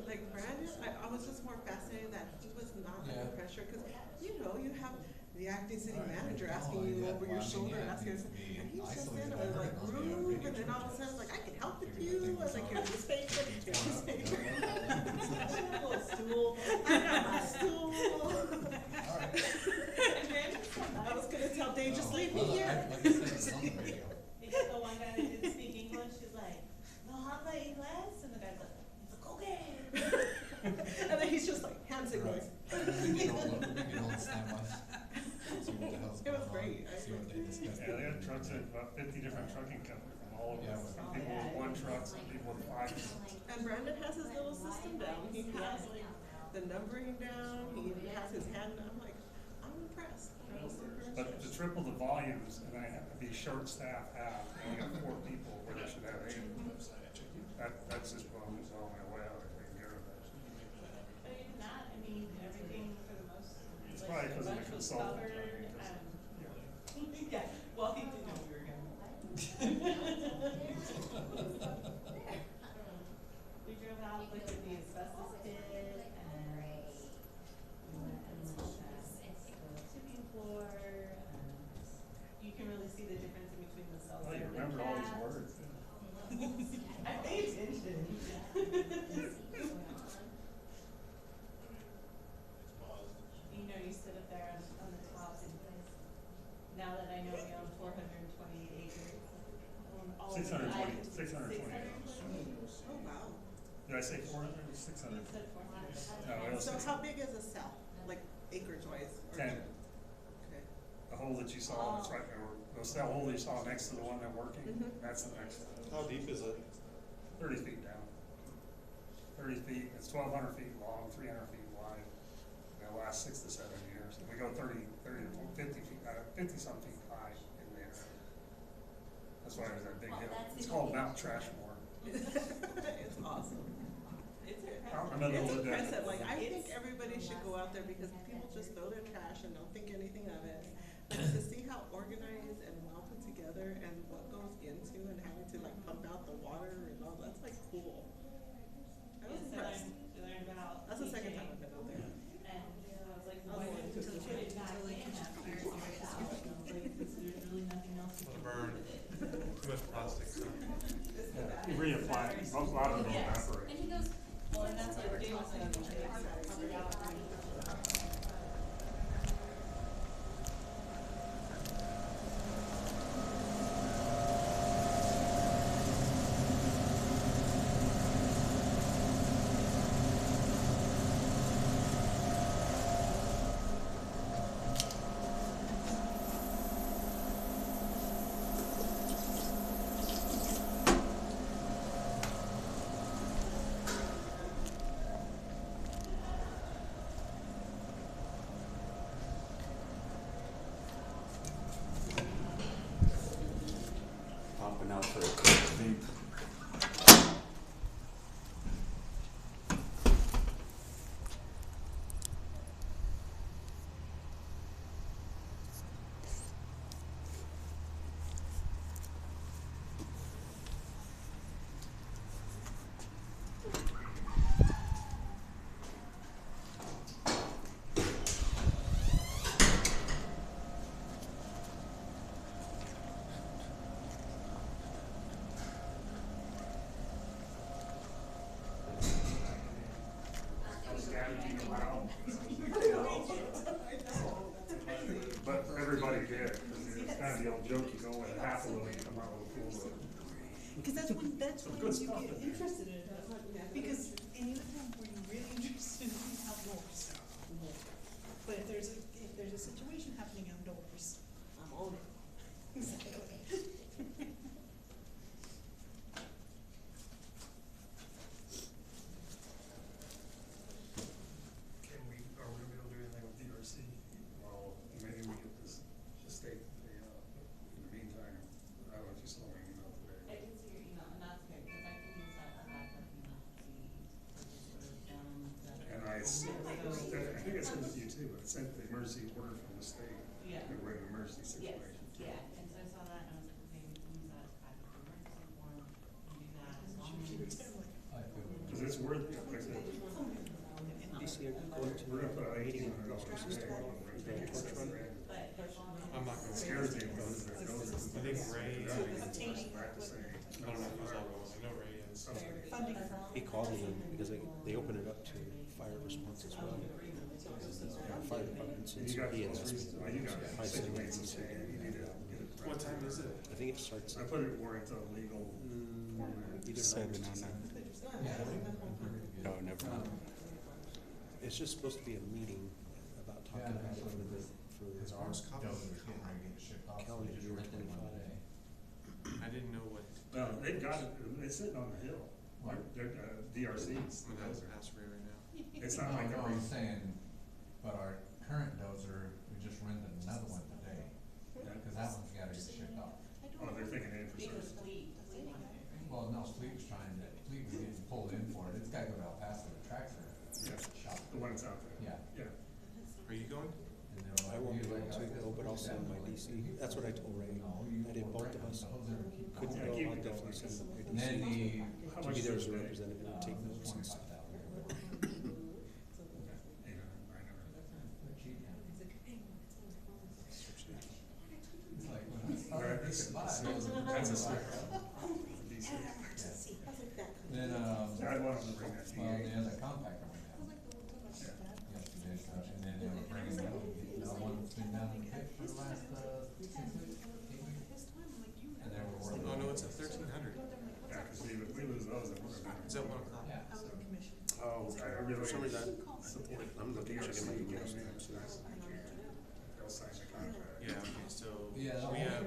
I: like Brandon, I was just more fascinated that he was not under
H: Yeah.
I: pressure, cause you know, you have the acting city
H: Right.
I: manager
H: Oh,
I: asking you
H: yeah.
I: over
H: Well,
I: your
H: I mean,
I: shoulder,
H: yeah,
I: asking,
H: it needs to be
I: and he's just
H: isolated.
I: in there like
H: Everything on the
I: rude,
H: radio
I: and then all of a
H: churches.
I: sudden, like, I can help with
H: Figured
I: you,
H: everything
I: I was
H: was
I: like,
H: on.
I: here's this paper, here's this
H: Torn up,
I: paper.
H: you know?
I: Little stool, I got my stool.
H: Alright.
F: And Brandon said
I: I was gonna tell Dave, just
H: No,
I: leave me
H: well,
I: here.
H: Like I said, it's on the radio.
F: because the one guy that didn't speak English, she's like, no habla inglés, and the guy's like, okay.
I: And then he's just like, hand signals.
H: We get all the standbys. See what the hell's
I: It
H: going
I: was
H: on.
I: great.
H: See what they discussed.
D: Yeah, they have trucks at about 50 different trucking companies from all over.
H: Yeah.
D: Some people with one truck, some people with 5.
I: And Brandon has his little system down. He has like the numbering down. He has his hand. I'm like, I'm impressed. I was super
D: But to
I: impressed.
D: triple the volumes, and I have to be short staff half, and we got 4 people where they should have 8. That's just blowing us all my way out of taking care of that.
F: But even that, I mean, everything for the most,
D: It's
F: like,
D: probably 'cause of the
F: bunch was
D: consultant,
F: covered,
D: I mean, 'cause-
F: yeah, well, he didn't know we were gonna. We drove out, looked at the asbestos pit, and we went and looked at the tipping floor, and you can really see the difference in between the cells.
D: Oh, you remember all these words.
F: I paid attention. You know, you sit up there on the top, and now that I know we own 428 acres, own all of it,
D: 620,
F: 620
D: 620.
I: Oh, wow.
D: Did I say 400 or 600?
F: You said 400.
D: No, it was
I: So
D: 600.
I: how big is a cell? Like acreage wise?
D: 10.
I: Okay.
D: The hole that you saw, that's right there, the cell hole that you saw next to the one they're working,
I: Mhm.
D: that's the next one.
C: How deep is it?
D: 30 feet down. 30 feet, it's 1,200 feet long, 300 feet wide. It'll last 6 to 7 years. And we go 30 to 50 feet, 50-some feet high in there. That's why there's that big hill. It's called Mount Trashmore.
I: It's awesome. It's
D: I'm in the middle of the desert.
I: impressive. Like, I think everybody should go out there because people just throw their trash and don't think anything of it. But to see how organized and well put together and what goes into and having to like pump out the water and all, that's like cool. I was
F: Yes,
I: impressed.
F: I learned about.
I: That's the second
F: teaching,
I: time I've been out there.
F: And I was like,
I: I was
F: why
I: going
F: didn't
I: to
F: you put it back in after you took it out? I was like, 'cause there's really nothing else you can do
C: Burn.
F: with it.
C: Too much plastic.
D: You reapply, a lot of them
F: Yes.
D: evaporate.
E: And he goes,
F: Well, and that's what Dave was saying, they covered out.
A: Popping out for a quick beat.
D: I was gathering around. But everybody did, because it's kind of the old joke, you go with half a load, you come out with a full load.
B: Because that's when
D: Good
B: you
D: stuff
B: get
D: in there.
B: interested in it. Because anytime where you're really interested in outdoors. But if there's a situation happening outdoors, I'm on it. Exactly.
D: Are we gonna be able to do anything with DRC? Well, maybe we get this state, in the meantime, I don't know if you saw my email
F: I
D: today.
F: can see your email, and that's good, because I can use that as a backup email to sort of down the.
D: And I think I sent it to you too, but I sent the emergency order from the state.
F: Yeah.
D: We're in an emergency
F: Yes,
D: situation.
F: yeah, and so I saw that, and I was like, okay, we can use that as
C: think Ray,
I: To this team.
D: Practicing.
C: I don't know who's all going, I know Ray is.
I: Funding.
A: He called me because they open it up to fire response as well. Fire departments, and so he had asked me.
D: Well, you got
A: I said,
D: situated to say, you need to get it.
C: What time is it?
A: I think it starts
D: I
A: at
D: put it where it's a legal.
A: either
B: 7
A: 9 or
B: on
A: 10.
B: that. Oh, never mind.
A: It's just supposed to be a meeting about talking about it for
C: Is ours copied?
H: Dozer's getting ready to get shipped off, so
A: calendar
H: we just
A: year
H: rented one
A: 25.
H: today.
C: I didn't know what.
D: Well, they've got it, it's sitting on the hill,
H: What?
D: they're, DRCs.
C: I'm gonna ask Ray right now.
D: It's not like
H: No,
D: every,
H: I'm saying, but our current dozer, we just rented another one today, cause that one's gotta get shipped off.
D: oh, they're thinking
F: Because
D: infrastructure.
F: Fleet doesn't want it, right?
H: Well, no, Fleet was getting pulled in for it, it's gotta go to El Paso to tractor
D: Yeah,
H: shop.
D: the one that's out there.
H: Yeah.
D: Yeah.
C: Are you going?
H: And they were
A: I
H: like,
A: won't be
H: "You
A: able
H: like,
A: to
H: I
A: go, but I'll send my DC. That's what I told Ray. I did both of us. Couldn't
D: Yeah,
A: go,
D: keep
A: I'll
D: it
A: definitely
D: going.
A: send my
H: And then
A: DC.
H: the,
D: How
A: To
D: much
A: be there
D: does
A: as a
D: it
A: representative and take notes and stuff.
D: Yeah, I never.
H: it's like, when I started this spot, it was
D: That's a
H: like,
D: sticker. DC.
H: then,
D: I want them to bring that to
H: well, the
D: you.
H: other compactor went down yesterday, so, and then they were bringing the one that's been down in the pit for the last, 6 weeks, 8 weeks. And they were working.
C: Oh, no, it's at 1300.
D: Yeah, cause see, if we lose those, then we're gonna.
C: Is that 1 o'clock?
H: Yeah.
A: Oh,
D: I really.
A: for some reason, I'm looking, checking my emails.
D: They'll sign the contract.
C: Yeah, okay, so
H: Yeah, the
C: we have,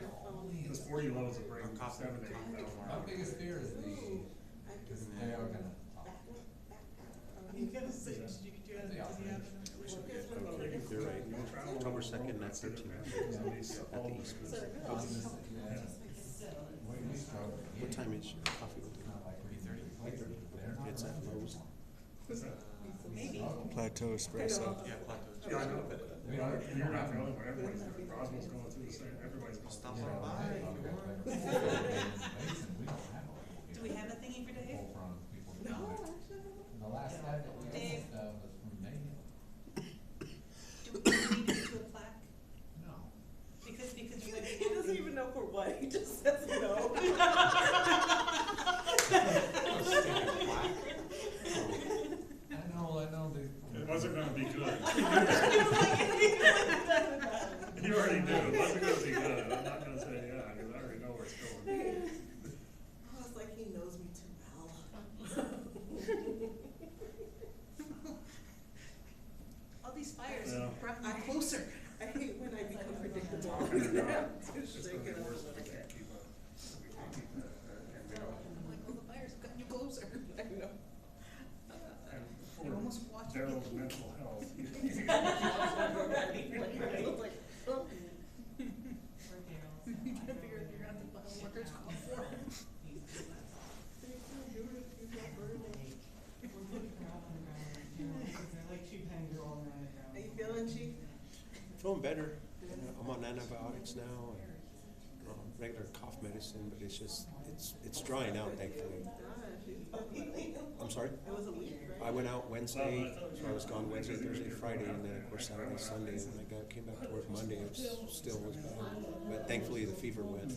D: Those 40 loads will bring
C: A copy.
D: 7 to 8,000.
H: My biggest fear is cause they are gonna talk.
I: You gotta say, did you have,
H: They are.
C: we should be good.
A: Okay, you're right. October 2nd, at 1300 at the East Meeting. What time is your coffee?
C: 3:30.
A: It's at Lowe's.
D: What's that?
B: Plateau Espresso.
C: Yeah, plateau.
D: Yeah, I know.
H: We don't,
D: And you're not the only one, everybody's doing, Roswell's going through the same, everybody's going
C: Stop
D: through
C: on
D: the
C: by
D: same.
C: if you want.
I: do we have a thingy for Dave?
H: No. The last guy that we
I: Dave.
H: used, was from Maine.
I: Do we need to do a plaque?
H: No.
I: Because you would be
F: He doesn't even know for what, he just says no.
H: I know,
D: It wasn't gonna be good. You already knew, it wasn't gonna be good, I'm not gonna say yeah, cause I already know where it's going.
F: I was like, he knows me too well.
I: all these fires
D: Yeah.
I: brought me
F: I'm closer, I hate when I become predictable.
D: Talking about,
F: Just
D: it's
F: shake
D: gonna
F: it
D: be
F: up a
D: worse
F: little
D: if we
F: bit.
D: can't keep up. We can't keep that, and we don't.
I: I'm like, well, the fires have gotten you closer.
F: I know.
D: And
I: You
D: for
I: almost watched me.
D: Daryl's mental health.
I: You can't figure out you're on the workers' comp for.
F: How you feeling, Chief?
A: Feeling better. I'm on antibiotics now, and regular cough medicine, but it's just, it's drying out, thankfully. I'm sorry?
F: It was a week, right?
A: I went out Wednesday, so I was gone Wednesday, Thursday, Friday, and then of course Saturday, Sunday, and when I came back to work Monday, it still was bad. But thankfully the fever went.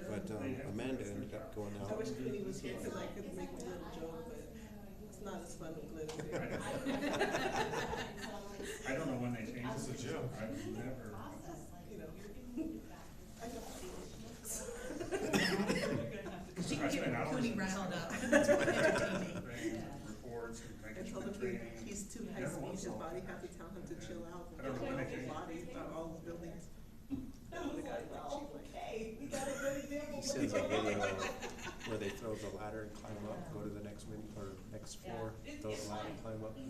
A: But Amanda ended up going
F: I
A: out.
F: wish Queenie was here because I could make a little joke, but it's not as fun with Liz here.
D: I don't know when they changed
C: It's a
D: it.
C: joke.
D: I've never.
F: You know. I don't
I: She
D: I
I: can
D: spent
I: get
D: hours
I: Cooney
D: in
I: riled
D: this.
I: up. That's really entertaining.
D: Reports and
F: I
D: making
F: told
D: sure
F: him
D: training.
F: he's too high speed, his body had to tell him to chill out.
D: I don't know when they
F: His
D: changed.
F: body, all the buildings. The guy like, okay, we got a good example.
A: He sends a video where they throw the ladder and climb up, go to the next next floor, throw the ladder and climb up. He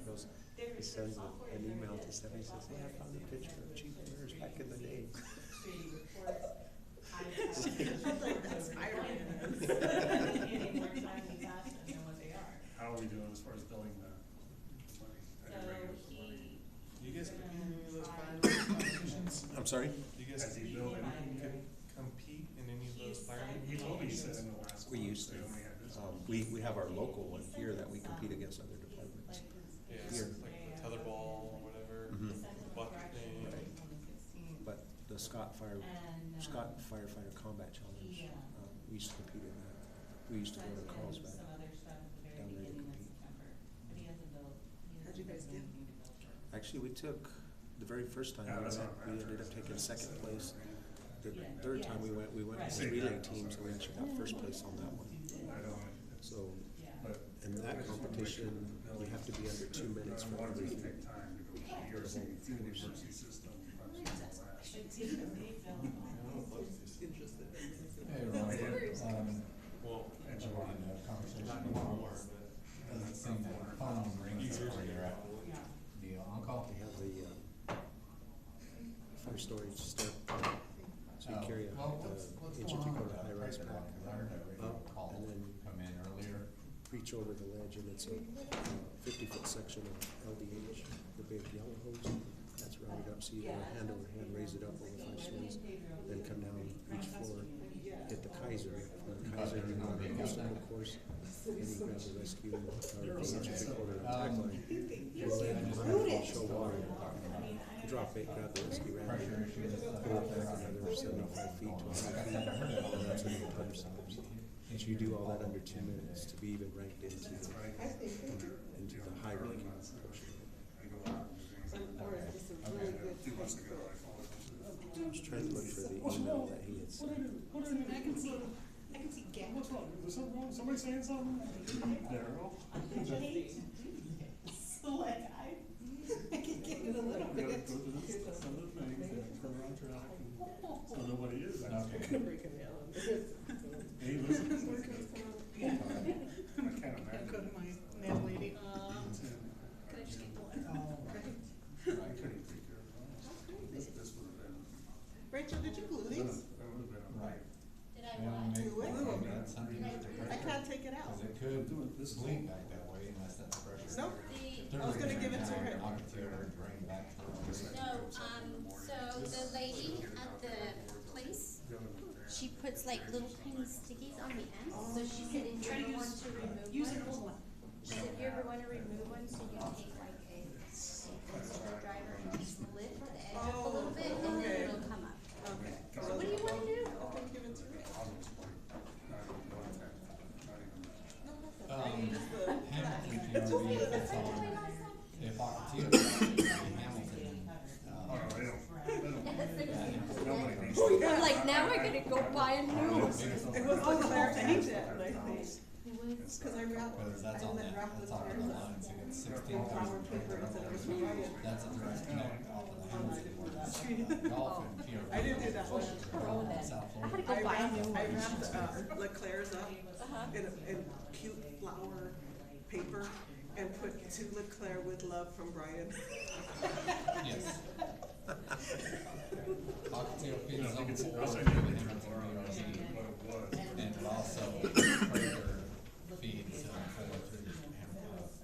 A: sends an email to Stephanie, says, hey, I found a picture of Chief Ayers back in the day.
F: That's Iron Man.
D: How are we doing as far as billing the money?
C: You guys compete in any of those fire competitions?
A: I'm sorry?
C: You guys
D: Has he billed anything?
C: compete in any of those fire
D: He told me he said
C: competitions?
D: in the last.
A: We
D: one,
A: used to.
D: they only had this.
A: We have our local one here that we compete against other departments.
C: Yeah,
A: Here.
C: like the tetherball or whatever,
A: Mhm.
C: bucket thing.
A: Right. But the the Scott Firefighter Combat Challenge.
F: Yeah.
A: We used to compete in that. We used to go to Carlsbad.
F: Some other stuff at the very
A: down there to
F: beginning of
A: compete.
F: September, but he hasn't built,
I: How'd you guys do?
F: anything to build for.
A: Actually, we took, the very first time
D: Yeah,
A: we
D: that's
A: went,
D: not
A: we
D: bad.
A: ended up taking second place. The
F: Yeah.
A: third time we went
F: Right.
A: as relay teams, and we actually got first place on that one.
D: I don't,
A: So,
F: Yeah.
D: but.
A: in that competition, you have to be under 2 minutes for
D: One of those
A: everything.
D: take time to go through the whole university system.
I: Interested.
H: Hey, Ron,
K: Well,
H: and you want to have a conversation tomorrow, doesn't seem that phone rings where you're at. The on-call?
A: They have the, fire storage stair. So you carry
H: What's
A: the inch if
H: going
A: you
H: on
A: go
H: with
A: to
H: that
A: high rise
H: right
A: pack
H: now? 'Cause I heard that radio
A: up,
H: call
A: and then
H: come in earlier.
A: reach over the ledge, and it's a 50-foot section of LDH, the big yellow hose. That's rounded up, so you go hand over hand, raise it up over 5 stories, then come down each floor, hit the Kaiser. From the Kaiser, you go to the obstacle course, and you grab the rescue, or the three-quarter attack line. And then 100 feet show water, drop it, grab the rescue ramp,
H: Pressure issues and stuff.
A: pull it back another 75 feet to 100 feet, and that's when the time stops. So you do all that under 2 minutes to be even ranked into the high ranking portion.
I: Or is this a really good
D: Two months
I: type
D: ago, I
I: of-
D: followed.
A: I was trying to look for the email that he had sent.
F: I can see gaps.
D: What's wrong? Was something wrong? Somebody saying something? Daryl?
F: So like, I can get it a little
D: We gotta
F: bit.
D: go to this, some of the things that put her on track, and so nobody is.
H: Okay.
D: Hey, listen, it's like,
F: Yeah.
D: I can't imagine.
F: Go to my nail lady.
I: Can I just get one?
D: I couldn't take care of it. This would have been,
I: Rachel, did you glue
D: that
I: these?
D: would have been a
H: Right.
E: Did I
H: Yeah,
E: what?
H: maybe,
I: Glue it?
H: maybe that's something with the
I: I
H: pressure.
I: can't take it out.
H: Cause it could bleed back that way unless that pressure.
I: Nope.
E: The,
I: I was gonna give it to her.
H: I'll get to her and drain back.
E: no, so the lady at the place, she puts like little tiny stickies on the end, so she said if you ever want to remove one. She said if you ever want to remove one, so you take like a screwdriver and just lift the edge up a little bit, and then it'll come up.
I: Okay.
E: So what do you want to do?
I: Okay, give it to me.
H: Hamilton PRV, that's on, if Ocotillo, Hamilton,
E: I'm like, now I gotta go buy a new one.
I: It was the Claire agent, I think. Cause I wrapped,
H: Because that's on that, that's on the line, so you got 16,000.
I: flower paper and said it was from Ryan.
H: That's a direct connect off of the Hamilton. Golf and PRV.
I: I didn't do that one.
H: South
E: I had to
H: Florida.
E: go buy a new
I: I
E: one.
I: wrapped, Leclerc's up in cute flower paper and put to Leclerc with love from Brian.
H: Yes. Ocotillo feeds
D: I think
H: zone
D: it's,
H: 4
D: I'll
H: to
D: say
H: the
D: it
H: Hamilton
D: what
H: PRV.
D: it was.
H: And it also further feeds zone 4 through the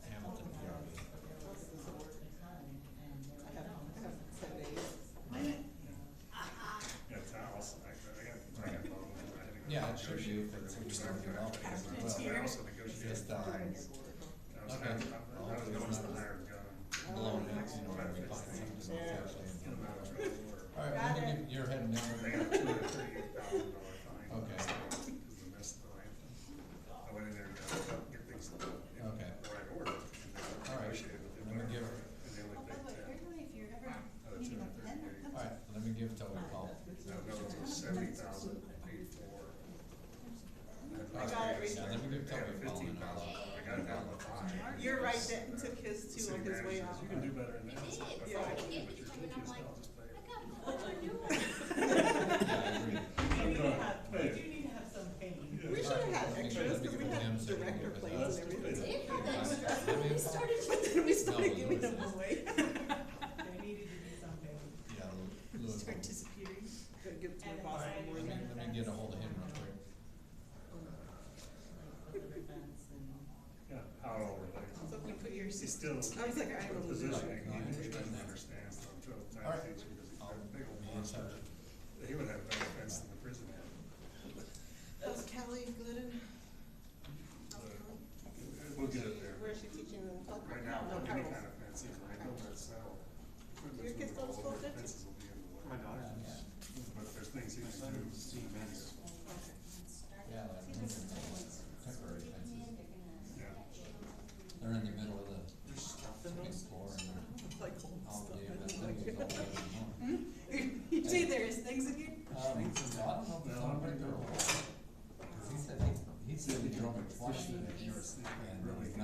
H: Hamilton PRV.
I: I have 10 days.
D: Yeah, towels, I got both.
H: Yeah, it should be if it's starting to develop as well.
D: I also negotiated.
H: Just,
D: I was going to the hired gun.
H: blown it, you know, when we find something that's actually. All right,
I: Got it.
H: you're heading down.
D: They got a $238,000 fine.
H: Okay.
D: Because we missed the landfill. I went in there and got, get things in
H: Okay.
D: the right order. And then
H: All right,
D: negotiated with them.
H: let me give,
D: And they only paid 10.
F: If you're ever
D: Out of
F: needing a pen,
D: 238.
H: all right, let me give Toby a call.
D: No, it was 70,000 paid for.
I: I got it,
H: Yeah, let me give Toby a call and I'll.
D: I got it down to 5.
I: You're right, Denton took his too on his way out.
D: You can do better than that.
E: It did, so I gave it to him, and I'm like, I got a whole new one.
H: Yeah, I agree.
F: you need to have some pain.
I: We should have had
H: Make
I: extras,
H: sure that we
I: cause we
H: give
I: had
H: him so we can
I: director
H: give it
I: plates
H: to
I: and
H: us.
I: everything.
E: Did have that stuff,
H: Let
E: when
H: me-
E: we started.
I: But then we started
H: No,
I: giving them
H: Lewis is-
I: away.
F: There needed to be some pain.
H: Yeah, Lewis.
F: Start disappearing.
I: Gotta give it to my boss in the
H: Let
I: morning.
H: me get a hold of him real quick.
F: Like with the fence and.
D: Yeah, how it all relates.
F: So you put your
D: He's still
I: I was like, I don't know.
D: positioning,
H: No, I
D: he
H: understand
D: doesn't
H: that.
D: understand, so I'm trying to
H: All right.
D: teach him, because he's
H: I'll
D: got a big old
H: be in
D: monster.
H: touch.
D: He would have better fence than the prison had.
I: How's Callie Glidden?
D: We'll get it there.
I: Where is she teaching?
D: Right now,
I: No,
D: any
I: Carroll's.
D: kind of fencing, when they build that cell.
I: Your kids go to school, Fitzy?
D: Fences will be in the way.
A: My daughter.
H: Yeah.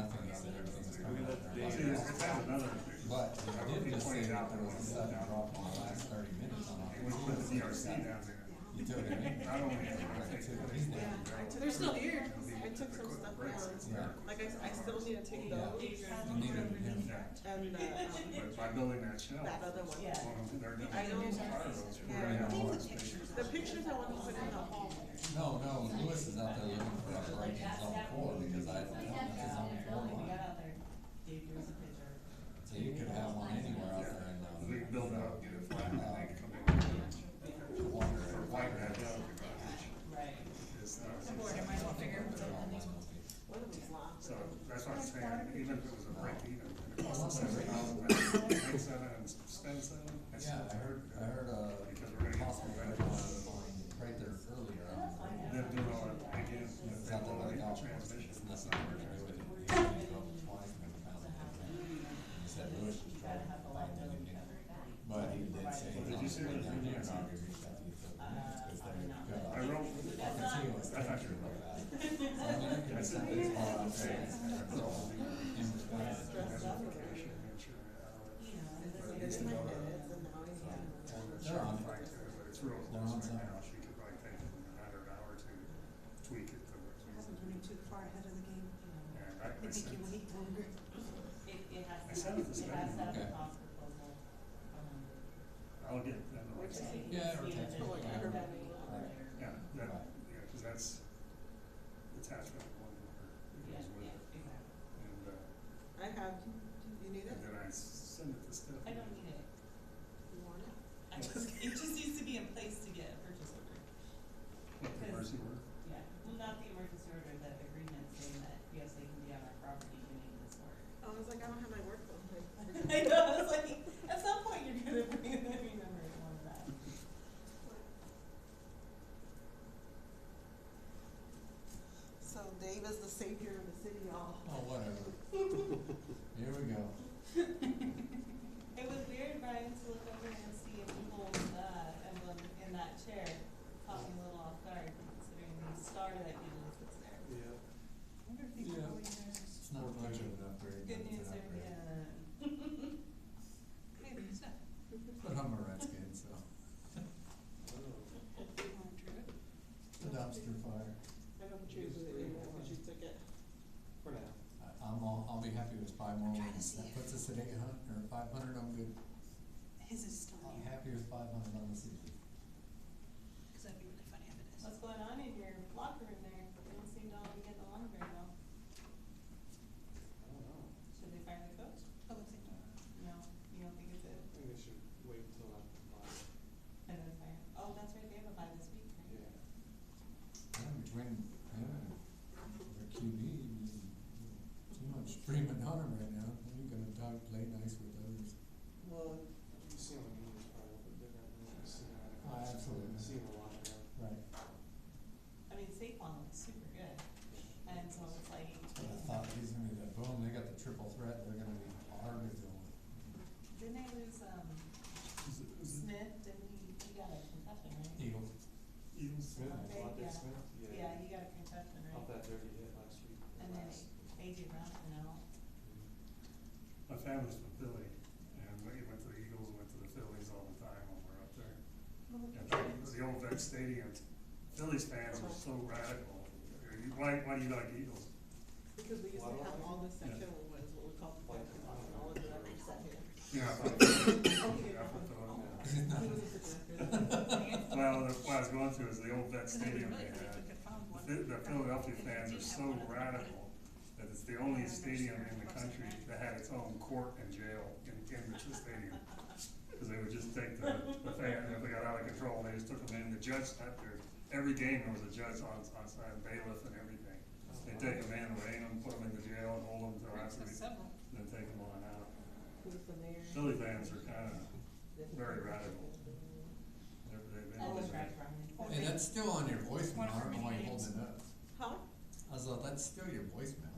H: nothing, he said everything's
A: We
H: coming
A: let
H: up.
A: Dave-
D: See, it's had another.
H: But he did just say that there was a sudden drop in the last 30 minutes on
D: And we put the DRC down there.
H: You took it in?
D: Not only have I
H: Right,
D: taken
H: took
D: it,
H: it in.
I: They're still here. I took some stuff down.
H: Yeah.
I: Like I still need to take
H: Yeah.
I: those
H: You needed him.
D: yeah,
I: and,
D: but by building that shelf,
I: that other one.
F: Yeah.
D: one of them, they're gonna
I: I know.
D: fire those. We're
I: Yeah.
D: gonna have
H: Yeah.
D: more space.
I: The pictures I want to put in the hall.
H: No, Lewis is out there looking for a break in zone 4 because I don't know if it's zone 4
F: When we
H: line.
F: got out there, Dave drew us a picture.
H: So you could have one anywhere out there in
D: We can build it up, get it flat, and then they can come in.
H: the water.
D: For white guys,
F: Right.
D: it's,
B: Boy, I might as well figure it out.
I: One of them's locked.
D: so that's what I'm saying, even if it was a break even, and it costs us $7,000, make 7 and spend 7. that's
H: Yeah,
D: still
H: I heard
D: Because we're gonna get
H: possible
D: some
H: right
D: benefits.
H: right there earlier on.
D: Them doing all that again,
H: It's
D: they
H: out there
D: will
H: like
D: make
H: out.
D: the transmission.
H: It's nothing to do with it. He said he drove it twice and never found it. He said Lewis just drove it by million. But he did say he's on his way down there and already reached out to the because they're
D: I wrote,
H: continuous
D: I thought you were
H: temperature real fast. So I mean, it could be something small out there. In between.
D: identification, make sure,
F: You know,
D: but at
F: it's
D: least to know that.
I: It's in the house.
H: They're on it.
D: But it's real
H: They're
D: close
H: on
D: right
H: it.
D: now, she could probably take it in a matter of an hour to tweak it to where it's
G: Hasn't
D: easy.
G: been too far ahead of the game.
D: And
G: I
D: I
G: think you
D: sent,
G: wait longer.
F: It has
D: I
F: to,
D: sent it to
F: it has to have
H: Okay.
F: a cost proposal.
D: I'll get them.
H: Yeah, or text me.
I: Like everybody.
D: Yeah, that, yeah, cause that's attachment one number
F: Yeah,
D: goes with
F: yeah,
D: it.
F: exactly.
D: And,
I: I have, you need it?
D: and then I send it to Stephanie.
F: I don't need it.
I: You want it?
F: It just needs to be in place to get a purchase order.
D: What, the mercy word?
F: Yeah, well, not the emergency order, the agreement saying that, yes, they can be on our property doing this work.
I: I was like, I don't have my work phone.
F: I know, I was like, at some point you're gonna bring that, remember one of that.
I: So Dave is the savior of the city, y'all.
H: Oh, whatever. Here we go.
F: It was weird, Brian, to look over and see a Eagles, emblem in that chair, caught me a little off guard, considering the star that Eagles is there.
A: Yeah.
F: I wonder if he's
H: Yeah.
F: really there.
H: It's not much of an upgrade.
F: Good
H: but
F: news
H: it's an
F: there,
H: upgrade.
F: yeah.
B: Hey, Lisa.
H: But I'm a Redskin, so. The dumpster fire.
I: I know what you do it anymore, because you took it.
A: For now.
H: I'll be happy with 5 more wins. That puts us at 800 or 500. I'm good.
G: His is still
H: I'm
G: here,
H: happy with 500 on the season.
G: cause that'd be really funny if it is.
F: What's going on in your locker room there? They don't seem to all be getting along very well.
A: I don't know.
F: Should they fire the coach?
G: Public safety.
F: No, you don't think it's it?
A: I think they should wait until after the bye.
F: And then fire, oh, that's right, they have a bye this week, right?
A: Yeah.
H: Yeah, between him and the QB, too much screaming on him right now. He ain't gonna play nice with others.
A: Well, you see him in English probably a little bit different than you see him.
H: Absolutely.
A: See him a lot more.
H: Right.
F: I mean, Saquon looks super good, and so it's like,
H: But I thought he's gonna be that boom. They got the triple threat. They're gonna be hard to deal with.
F: didn't they lose, Smith, didn't he got a concussion, right?
H: Eagles.
D: Eagles.
A: Smith,
F: Okay,
A: Devontae
F: yeah.
A: Smith,
F: Yeah, he got a concussion,
A: Off
F: right?
A: that dirty hit last week.
F: And then AJ Brown went out.
D: My family's from Philly, and we went to the Eagles, went to the Phillies all the time when we were up there. And the old vet stadium, Phillies fans were so radical. Why do you like Eagles?
I: Because we used to have all this section was what we call the white house, and all of that we sat here.
D: Yeah, I thought.
I: Okay.
D: I thought that was-
I: He was a suggestion.
D: Well, what I was going through is the old vet stadium they had. The Philadelphia fans are so radical that it's the only stadium in the country that had its own court and jail in the stadium. Cause they would just take the fan, if they got out of control, they just took them in, the judge, after every game, there was a judge on side, bailiff and everything. They take them in, arraign them, put them in the jail, and hold them till after, then take them on out.
I: Who was the mayor?
D: Philly fans are kinda very radical. They've
F: Oh,
D: been-
F: that's right, Brian.
H: Hey, that's still on your voicemail. I don't know why you're holding it up.
I: Huh?
H: I was like, that's still your voicemail.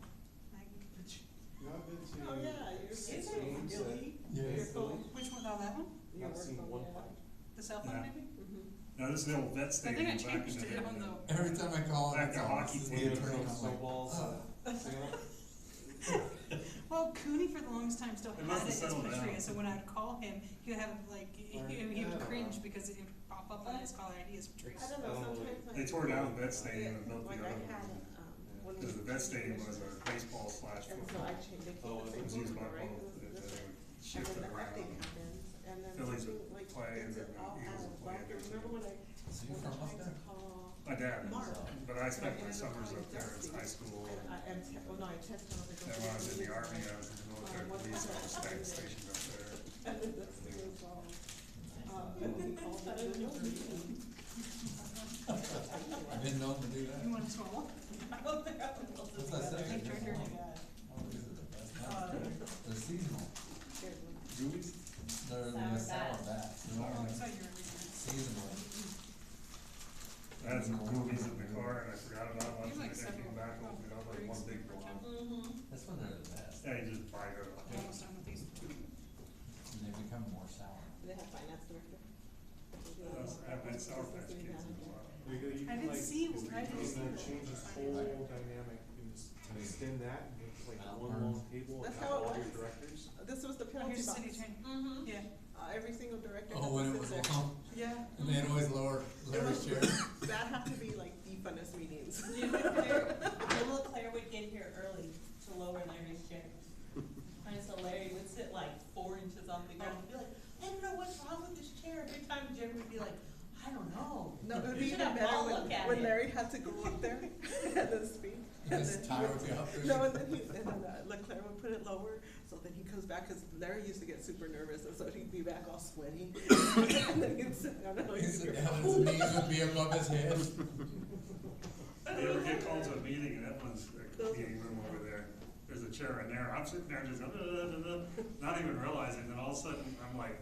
A: You know, I've been to.
I: Oh, yeah, you're.
F: Is it
A: games at-
F: really?
H: Yes.
A: Philly.
B: Which one, oh, that one?
I: Your
A: Not
I: work
A: seen
I: phone,
A: one
I: yeah.
A: fight.
B: The cell phone
D: Yeah.
B: maybe?
I: Mm-hmm.
D: Now, this is the old vet
B: I
D: stadium
B: think I
D: back in the
B: changed
D: day.
B: it on the.
H: Every time I call him,
D: Back
H: it's
D: to
H: on.
D: hockey
H: This is
D: team,
H: the
A: When they
H: attorney.
A: throw
H: I'm like,
A: snowballs,
H: "Oh."
A: you know?
B: Well, Cooney for the longest time still
D: It
B: had
D: must
B: it
D: have
B: as
D: settled down.
B: Patria, so when I'd call him, he'd have like, he would cringe because it would pop up on his caller ID as Patria.
I: I don't know, sometimes like.
D: They tore down the vet stadium and built
I: Like
D: the
I: I
D: other
I: had,
D: one.
I: when we
D: Because the vet
I: changed
D: stadium was
I: commissions,
D: a baseball slash
I: and so
D: football.
I: I changed, they came
C: Oh,
I: the
D: It was
I: same
D: used by
I: number, right?
D: both,
I: It was
D: and
I: this
D: then
I: one.
D: it
I: And
D: shifted
I: then the
D: around.
I: update happens, and then
D: Phillies
I: something
D: would
I: like,
D: play and
I: is
D: then
I: it
D: the
I: all
D: Eagles
I: out
D: would
I: of
D: play
I: whack?
D: against
I: Remember when I,
H: So you
I: when
H: from
I: I
H: up
I: tried to
H: there?
I: call
D: My dad,
I: Mark.
D: but I spent my
I: ended up
D: summers
I: calling
D: up there in
I: Dusty,
D: high school.
I: And oh no, I texted him, I was like.
D: And when I was in the army, I was in the military
I: What
D: police,
I: time
D: I was
I: is it?
D: stationed up there.
I: And then this thing was all, and he called it, and
H: I didn't know to do that.
B: You want to swallow?
F: I don't think I'm able to.
H: What's that say?
B: Hey, Georgia.
H: Oh, these are the best. They're seasonal.
D: Gooey's?
H: They're the sour bats. They're
B: Oh, I
H: all
B: saw you were reading.
H: seasonal.
D: I had some goobies in the car and I forgot about
B: You
D: them,
B: have like
D: and I came
B: several,
D: back, opened it up, like one big block.
H: That's when they're the best.
D: Yeah, you just bite it.
B: I'm almost done with these.
H: And they become more sour.
I: They have finance director.
D: I've had Sour Patch Kids in a while.
C: You can,
B: I didn't
C: like,
B: see,
C: you
B: I didn't
C: can
B: see.
C: change this whole dynamic, you can just extend that and make like one long table and
I: That's
C: have
I: how it
C: all your
I: was.
C: directors.
I: This was the
B: Oh,
I: penalty
B: here's
I: box.
B: city attorney.
F: Mm-hmm.
B: Yeah.
I: Every single director.
H: Oh,
I: had
H: when
I: to
H: it was
I: sit there.
H: long,
I: Yeah.
H: and they'd always lower Larry's chair.
I: That had to be like the funnest meetings.
F: Jim Leclerc would get here early to lower Larry's chair. And so Larry would sit like 4 inches off the ground and be like, I don't know what's wrong with this chair. Every time Jim would be like, I don't know.
I: No, it would
F: You
I: be
F: should
I: even
F: have
I: better
F: Paul
I: when,
F: look at
I: when
F: it.
I: Larry had to go up there and then speak. And
H: Just
I: then
H: tire
I: he
H: would be up there.
I: No, and then Leclerc would put it lower, so then he comes back, cause Larry used to get super nervous, and so he'd be back all sweaty. And then he'd sit down and
H: He'd sit down, his knees would be above his head.
D: You ever get called to a meeting and that one's a meeting room over there, there's a chair in there, I'm sitting there just, not even realizing, then all of a sudden, I'm like,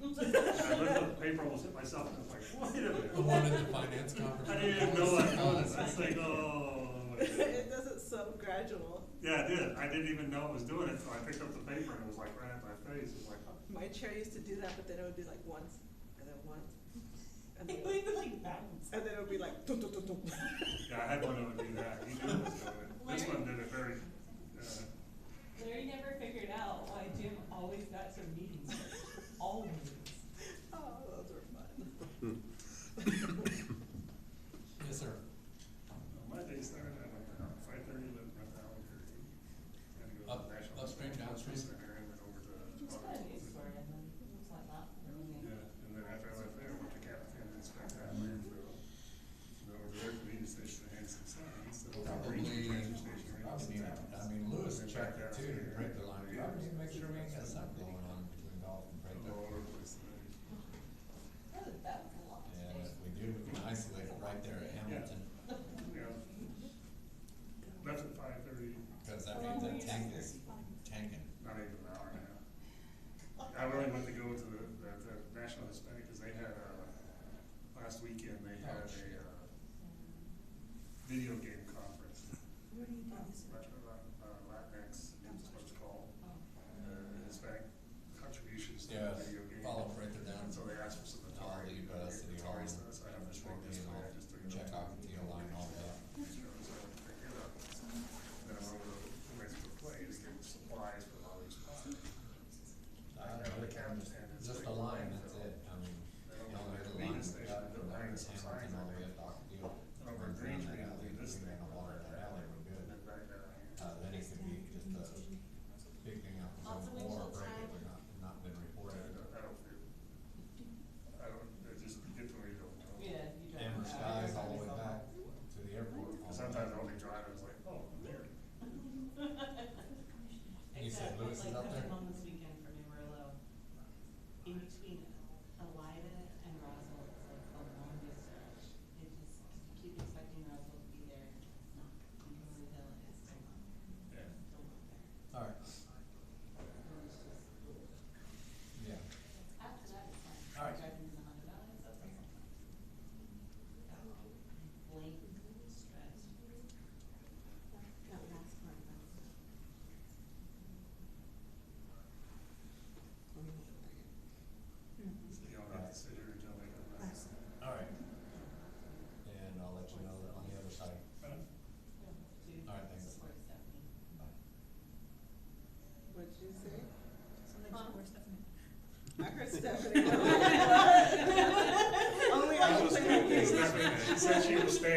D: I looked at the paper, almost hit myself, and I was like, wait a minute.
H: The one at the finance conference.
D: I didn't even know I was, I was like, oh.
I: It does it so gradual.
D: Yeah, it did, I didn't even know it was doing it, so I picked up the paper and it was like right at my face, it was like, oh.
I: My chair used to do that, but then it would be like once, and then once. And
F: It
I: then,
F: would like bounce.
I: and then it would be like, dum, dum, dum, dum.
D: Yeah, I had one that would do that, he knew it was doing it, this one did it very,
F: Larry never figured out why Jim always got to meetings. Always.
I: Oh, those were fun.
H: Yes, sir.
D: my day started at like 5:30, left Albuquerque. Had to go to
H: Up-
D: the National
H: upstream, downstream?
D: Center and then over to.
F: Just got a news story and then it looks like that.
D: Yeah, and then after I left there, I went to Captain and spent that weird for, over there to the Union Station to hand some signs. So
H: Probably,
D: transfer station right
H: probably need,
D: next to
H: I mean, Lewis
D: Went
H: checked
D: back
H: it
D: out
H: too,
D: there.
H: break the line, probably need to make sure we ain't got something going on between golf and break
D: All
H: up.
D: over the place.
F: That was a lot.
H: And if we do, we can isolate it right there at Hamilton,
D: Yeah. Left at 5:30,
H: cause that means that tank is tanking.
D: not even an hour and a half. I really went to go to the National Hispanic, cause they had, last weekend, they had a, video game conference.
I: What do you do?
D: Latinx, is what it's called, Hispanic contributions to
H: Yeah,
D: the video game.
H: follow right there down.
D: And so they asked for some
H: I'll
D: Atari.
H: leave, City Hall,
D: Atari stuff, so I have this one this way, I just took it
H: check
D: up.
H: off the deal line, all that.
D: So I picked it up. Then I went over to Mexico play to get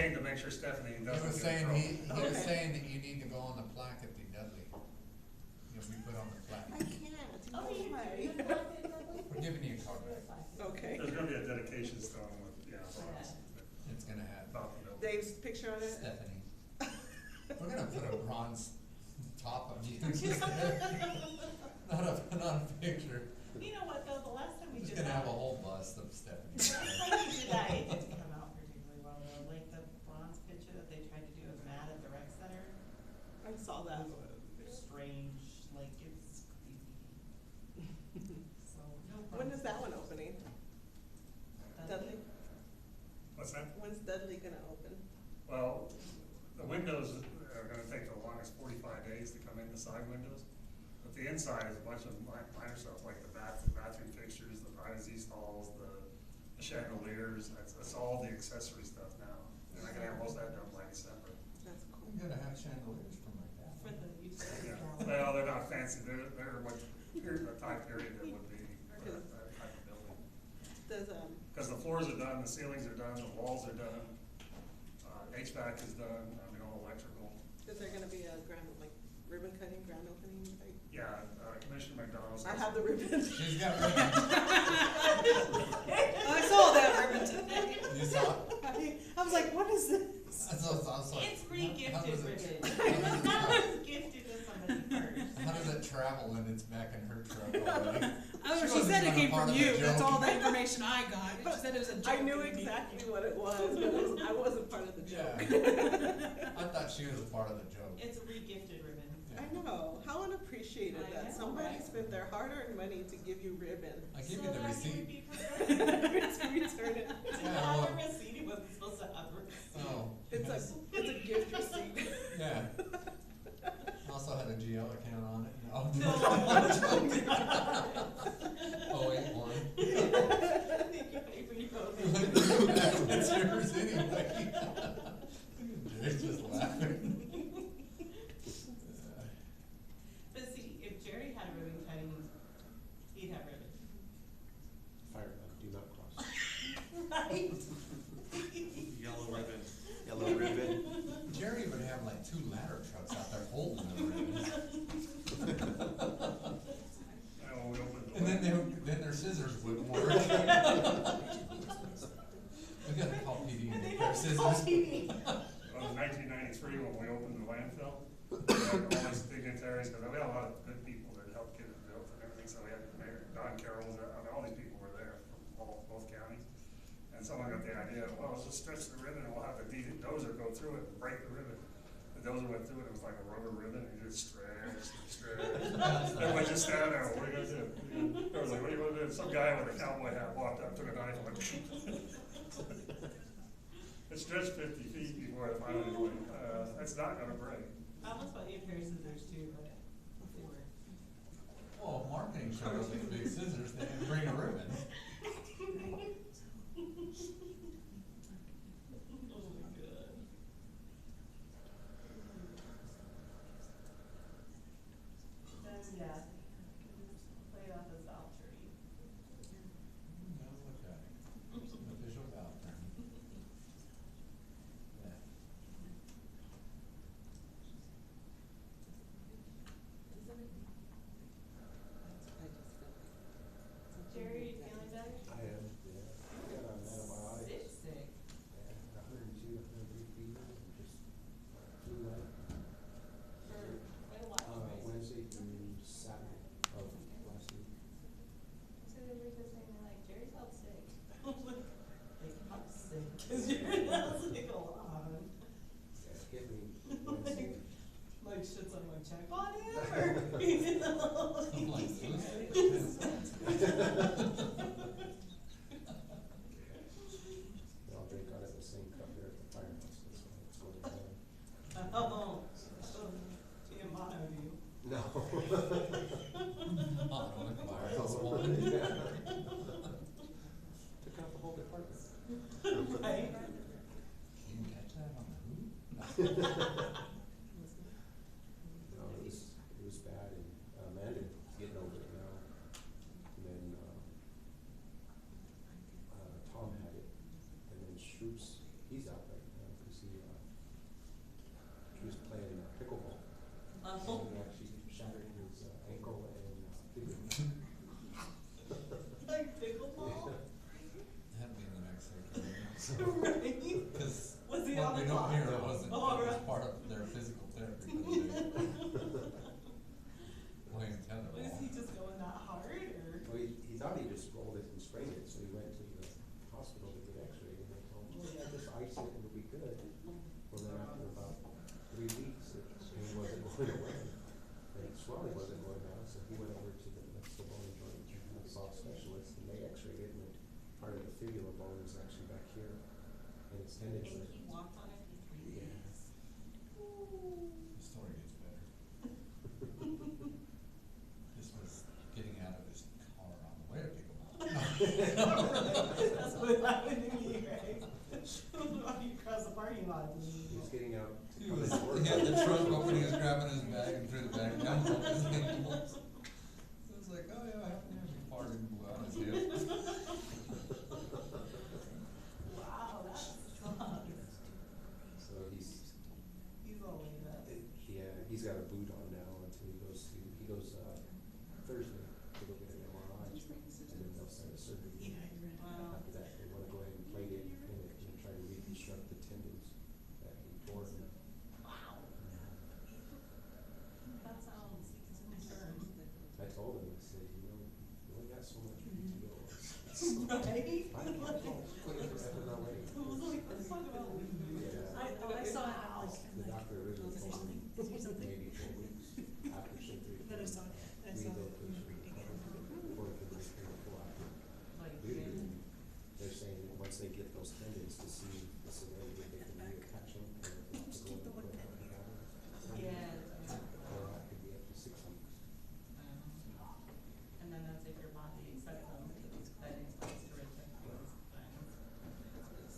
D: saying to make sure Stephanie
H: He
D: doesn't
H: was
D: get in
H: saying,
D: trouble.
H: he was saying that you need to go on the plaque at the Dudley. You'll be put on the
I: I
H: plaque.
I: can't.
F: Oh, you
I: Why?
H: We're giving you a card back.
I: Okay.
D: There's gonna be a dedication stone with, bronze
H: It's gonna have
D: about the building.
I: Dave's picture on it?
H: Stephanie. We're gonna put a bronze top on you. Not a picture.
F: You know what, though, the last time we
H: Just
F: did
H: gonna
F: that.
H: have a whole bust of Stephanie.
F: The last time we did that, it didn't come out particularly well, though, like the bronze picture that they tried to do of Matt at the rec center.
I: I saw that.
F: Strange, like it's creepy. So, no problem.
I: When is that one opening? Dudley?
D: What's that?
I: When's Dudley gonna open?
D: Well, the windows are gonna take the longest 45 days to come in, the side windows. But the inside is a bunch of minor stuff, like the bathroom fixtures, the privacy stalls, the chandeliers, that's all the accessory stuff now. And I can have most of that done by December.
I: That's cool.
H: We're gonna have chandeliers from like that.
F: For the utility.
D: Yeah, well, they're not fancy, they're what, the time period that would be for that type of building.
I: Does,
D: Cause the floors are done, the ceilings are done, the walls are done, HVAC is done, all electrical.
I: is there gonna be a grand, like, ribbon cutting, grand opening, like?
D: Yeah, Commissioner McDonald's.
I: I have the ribbon.
H: She's got ribbon.
I: I saw that ribbon today.
H: You saw it?
I: I was like, what is this?
H: I was like,
F: It's
H: how
F: re-gifted
H: does it-
F: ribbon. That was gifted to somebody first.
H: How does it travel when it's back in her truck already?
J: Oh, she
H: wasn't
J: said it
H: even a
J: came
H: part
J: from
H: of the
J: you, that's
H: joke.
J: all the information I got, she said it was a joke.
I: I knew exactly what it was, but I wasn't part of the joke.
H: Yeah. I thought she was a part of the joke.
F: It's a re-gifted ribbon.
H: Yeah.
I: I know, how unappreciated
F: I
I: that
F: know,
I: somebody
F: right?
I: spent their hard-earned money to give you ribbon.
H: I give
F: So
H: you the
F: that
H: receipt.
F: would be perfect.
I: To return it.
F: It didn't
H: Yeah,
F: have
H: well-
F: a receipt, it wasn't supposed to have a receipt.
H: Oh.
I: It's a gift receipt.
H: Yeah. Also had a GL account on it. No.
F: No.
H: Oh, 81.
F: I think you pay for your own.
H: It's yours anyway. Jerry's just laughing.
F: But see, if Jerry had a ribbon cutting, he'd have ribbon.
A: Fire, do not cross.
F: Right?
A: Yellow ribbon. Yellow ribbon.
H: Jerry would have like 2 ladder trucks out there holding the ribbons.
D: Well, we opened the.
H: And then their scissors wouldn't work. We gotta call PD and get their scissors.
D: Well, in 1993, when we opened the landfill, we had all these dignitaries, because we had a lot of good people that helped get it built and everything, so we had Mayor Don Carroll was there, all these people were there from both counties. And someone got the idea, well, let's just stretch the ribbon and we'll have the dozer go through it and break the ribbon. The dozer went through it, it was like a rubber ribbon, and you just stretch. Everybody just standing there, what are you gonna do? I was like, what do you wanna do? Some guy with a cowboy hat walked up, took a knife and went. It stretched 50 feet before it finally went, it's not gonna break.
F: I almost bought you a pair of scissors too, but they were.
H: Well, marketing showed us with big scissors, they didn't bring a ribbon.
F: Oh my god. Then, yeah, play it off as Valtteri.
H: No, okay. Official bathroom. Yeah.
F: Jerry, you feeling better?
A: I am, yeah. I got on antibiotics.
F: Sick.
A: Yeah, 102, 103 fever, and just flu-like.
F: For quite a while.
A: Wednesday through Saturday of last week.
F: So they were just saying, they're like, Jerry's out sick. Like, I'm sick, cause you're out sick a lot.
A: Yeah, it hit me Wednesday.
F: Like shit's on my check on him, or, you know,
H: I'm like, "Who's sick?"
A: I'll drink out of the same cup there at the firehouse, that's why it's going down.
F: Oh, so TMI of you.
A: No.
H: Oh, no, the firehouse woman.
A: Yeah. Took out the whole department.
F: Right?
H: You can catch that on the who?
A: No, it was bad, and Amanda's getting over it now. And then, Tom had it, and then Shoops, he's out right now, cause
H: here that wasn't,
F: Oh,
H: that was
F: right.
H: part of their physical therapy for the day. Playing
F: Was he
H: tetherball.
F: just going that hard, or?
A: Well, he thought he just rolled it and sprained it, so he went to the hospital to get x-rayed, and they told him, oh yeah, just ice it and it'll be good. Well, then after about 3 weeks, the pain wasn't going away, and the swelling wasn't going down, so he went over to the bone and joint saw specialist, and they x-rayed it, and part of the fibula bone is actually back here, and it's tendons.
F: And he walked on it for 3
A: Yeah.
F: days.
H: The story gets better. This was getting out of his car on the way to pick him up.
F: That's what happened to me, right? You cross the parking lot. and
A: He
F: you-
A: was getting out.
H: He had the trunk open, he was grabbing his bag and threw the bag down on his ankles. So I was like, oh yeah, I happen to have a part and blew out his hip.
F: Wow, that's strong.
A: So he's
F: He's all laid up.
A: yeah, he's got a boot on now until he goes Thursday to go get an MRI, and then they'll start a surgery.
F: Wow.
A: After that, they wanna go ahead and plate it and try to reconstruct the tendons that he tore.
F: Wow. That sounds intense.
A: I told him, I said, you know, you only got so much PTO.
F: Right?
A: I can't go put it forever away.
F: I was like, let's talk about leaving.
A: Yeah.
F: I saw it, I'm like.
A: The doctor originally told me maybe 4 weeks after surgery. Rehabilitation. Before he could return full active
F: Like,
A: duty. And they're saying that once they get those tendons to see the severity, they can reattach them and to go and put it on the camera.
F: yeah.
A: Or that could be up to 6 weeks.
F: And then that's if your body accepts them, then it's supposed to reject those things.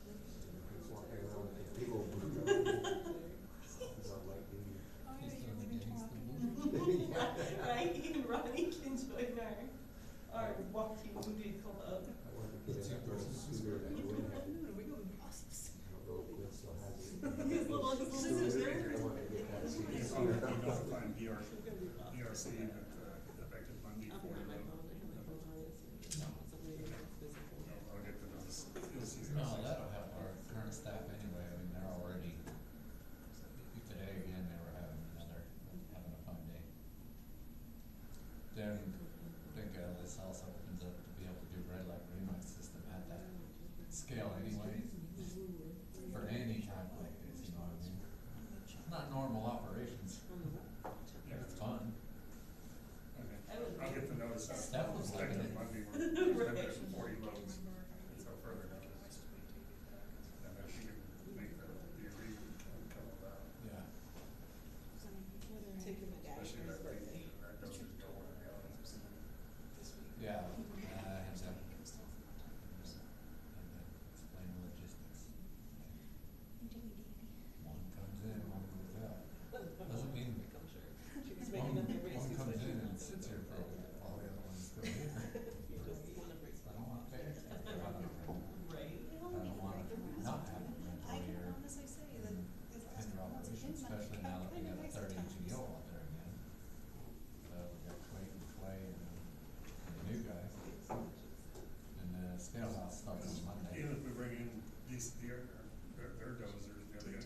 A: He's walking around with a big old boot on. He's on light duty.
H: He's doing the gangster move.
F: Right, Ronnie can join our walking movie club.
A: I wanted to get a little scooter that Gwen had. I don't know if Gwen still has it.
F: These little scissors there.
A: I wanted to get that so you can
D: He's
A: see
D: on,
A: her.
D: he notified ERC that, effective Monday for the, I'll get the notice. You'll see.
H: No, that'll help our current staff anyway, I mean, they're already, today again, they were having a fun day. Then, think this also opens up to be able to do red light, green light system at that scale anyway, for any time like this, you know what I mean? Not normal operations,
D: Yeah.
H: it's fun.
D: Okay, I'll get the notice out.
H: Steph was liking it.
D: Monday, we're limited to 40 loads, and so further notice. And if you can make the agreement come about,
H: Yeah.
D: especially that those are going out.
H: Yeah, and then explain logistics. One comes in, one goes out. Doesn't mean one comes in and sits here for a while, while the other one's still here. I don't want to pay extra for running around.
F: Right.
H: I don't want to not have a rental here in your operation, especially now that we got a third GO out there again. So we got Clayton, Clay, and the new guys. And the scale house starts on Monday.
D: Even if we bring in their dozers, you know,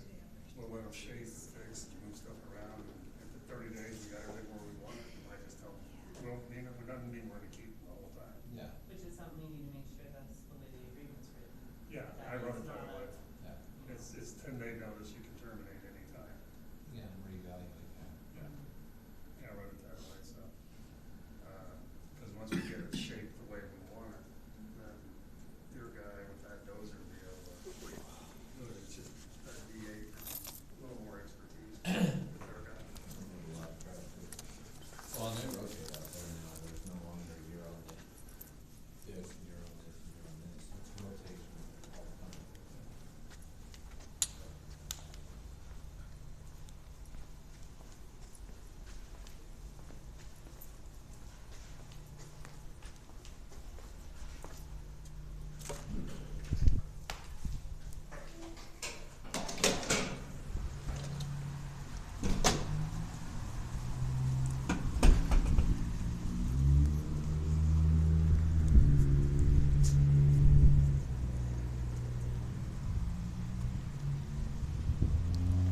D: we'll let them shape, fix, move stuff around, and after 30 days, we got everything where we want it, we might just tell them, well, you know, we don't need more to keep them all the time.
H: Yeah,
F: Which is something you need to make sure that's the way the agreement's written.
D: Yeah,
F: That
D: I wrote
F: it's
D: it that
F: not a-
D: way.
H: yeah,
D: It's 10-day notice, you can terminate anytime.
H: yeah, and reevaluate that.
D: Yeah. Yeah, I wrote it that way, so, cause once we get it shaped the way we want it, then your guy with that dozer will be able to, it's just that V8, a little more expertise with their guy.
H: Well, and they rotate out there now, there's no longer you're on this, you're on this, you're on this, it's rotation all the time.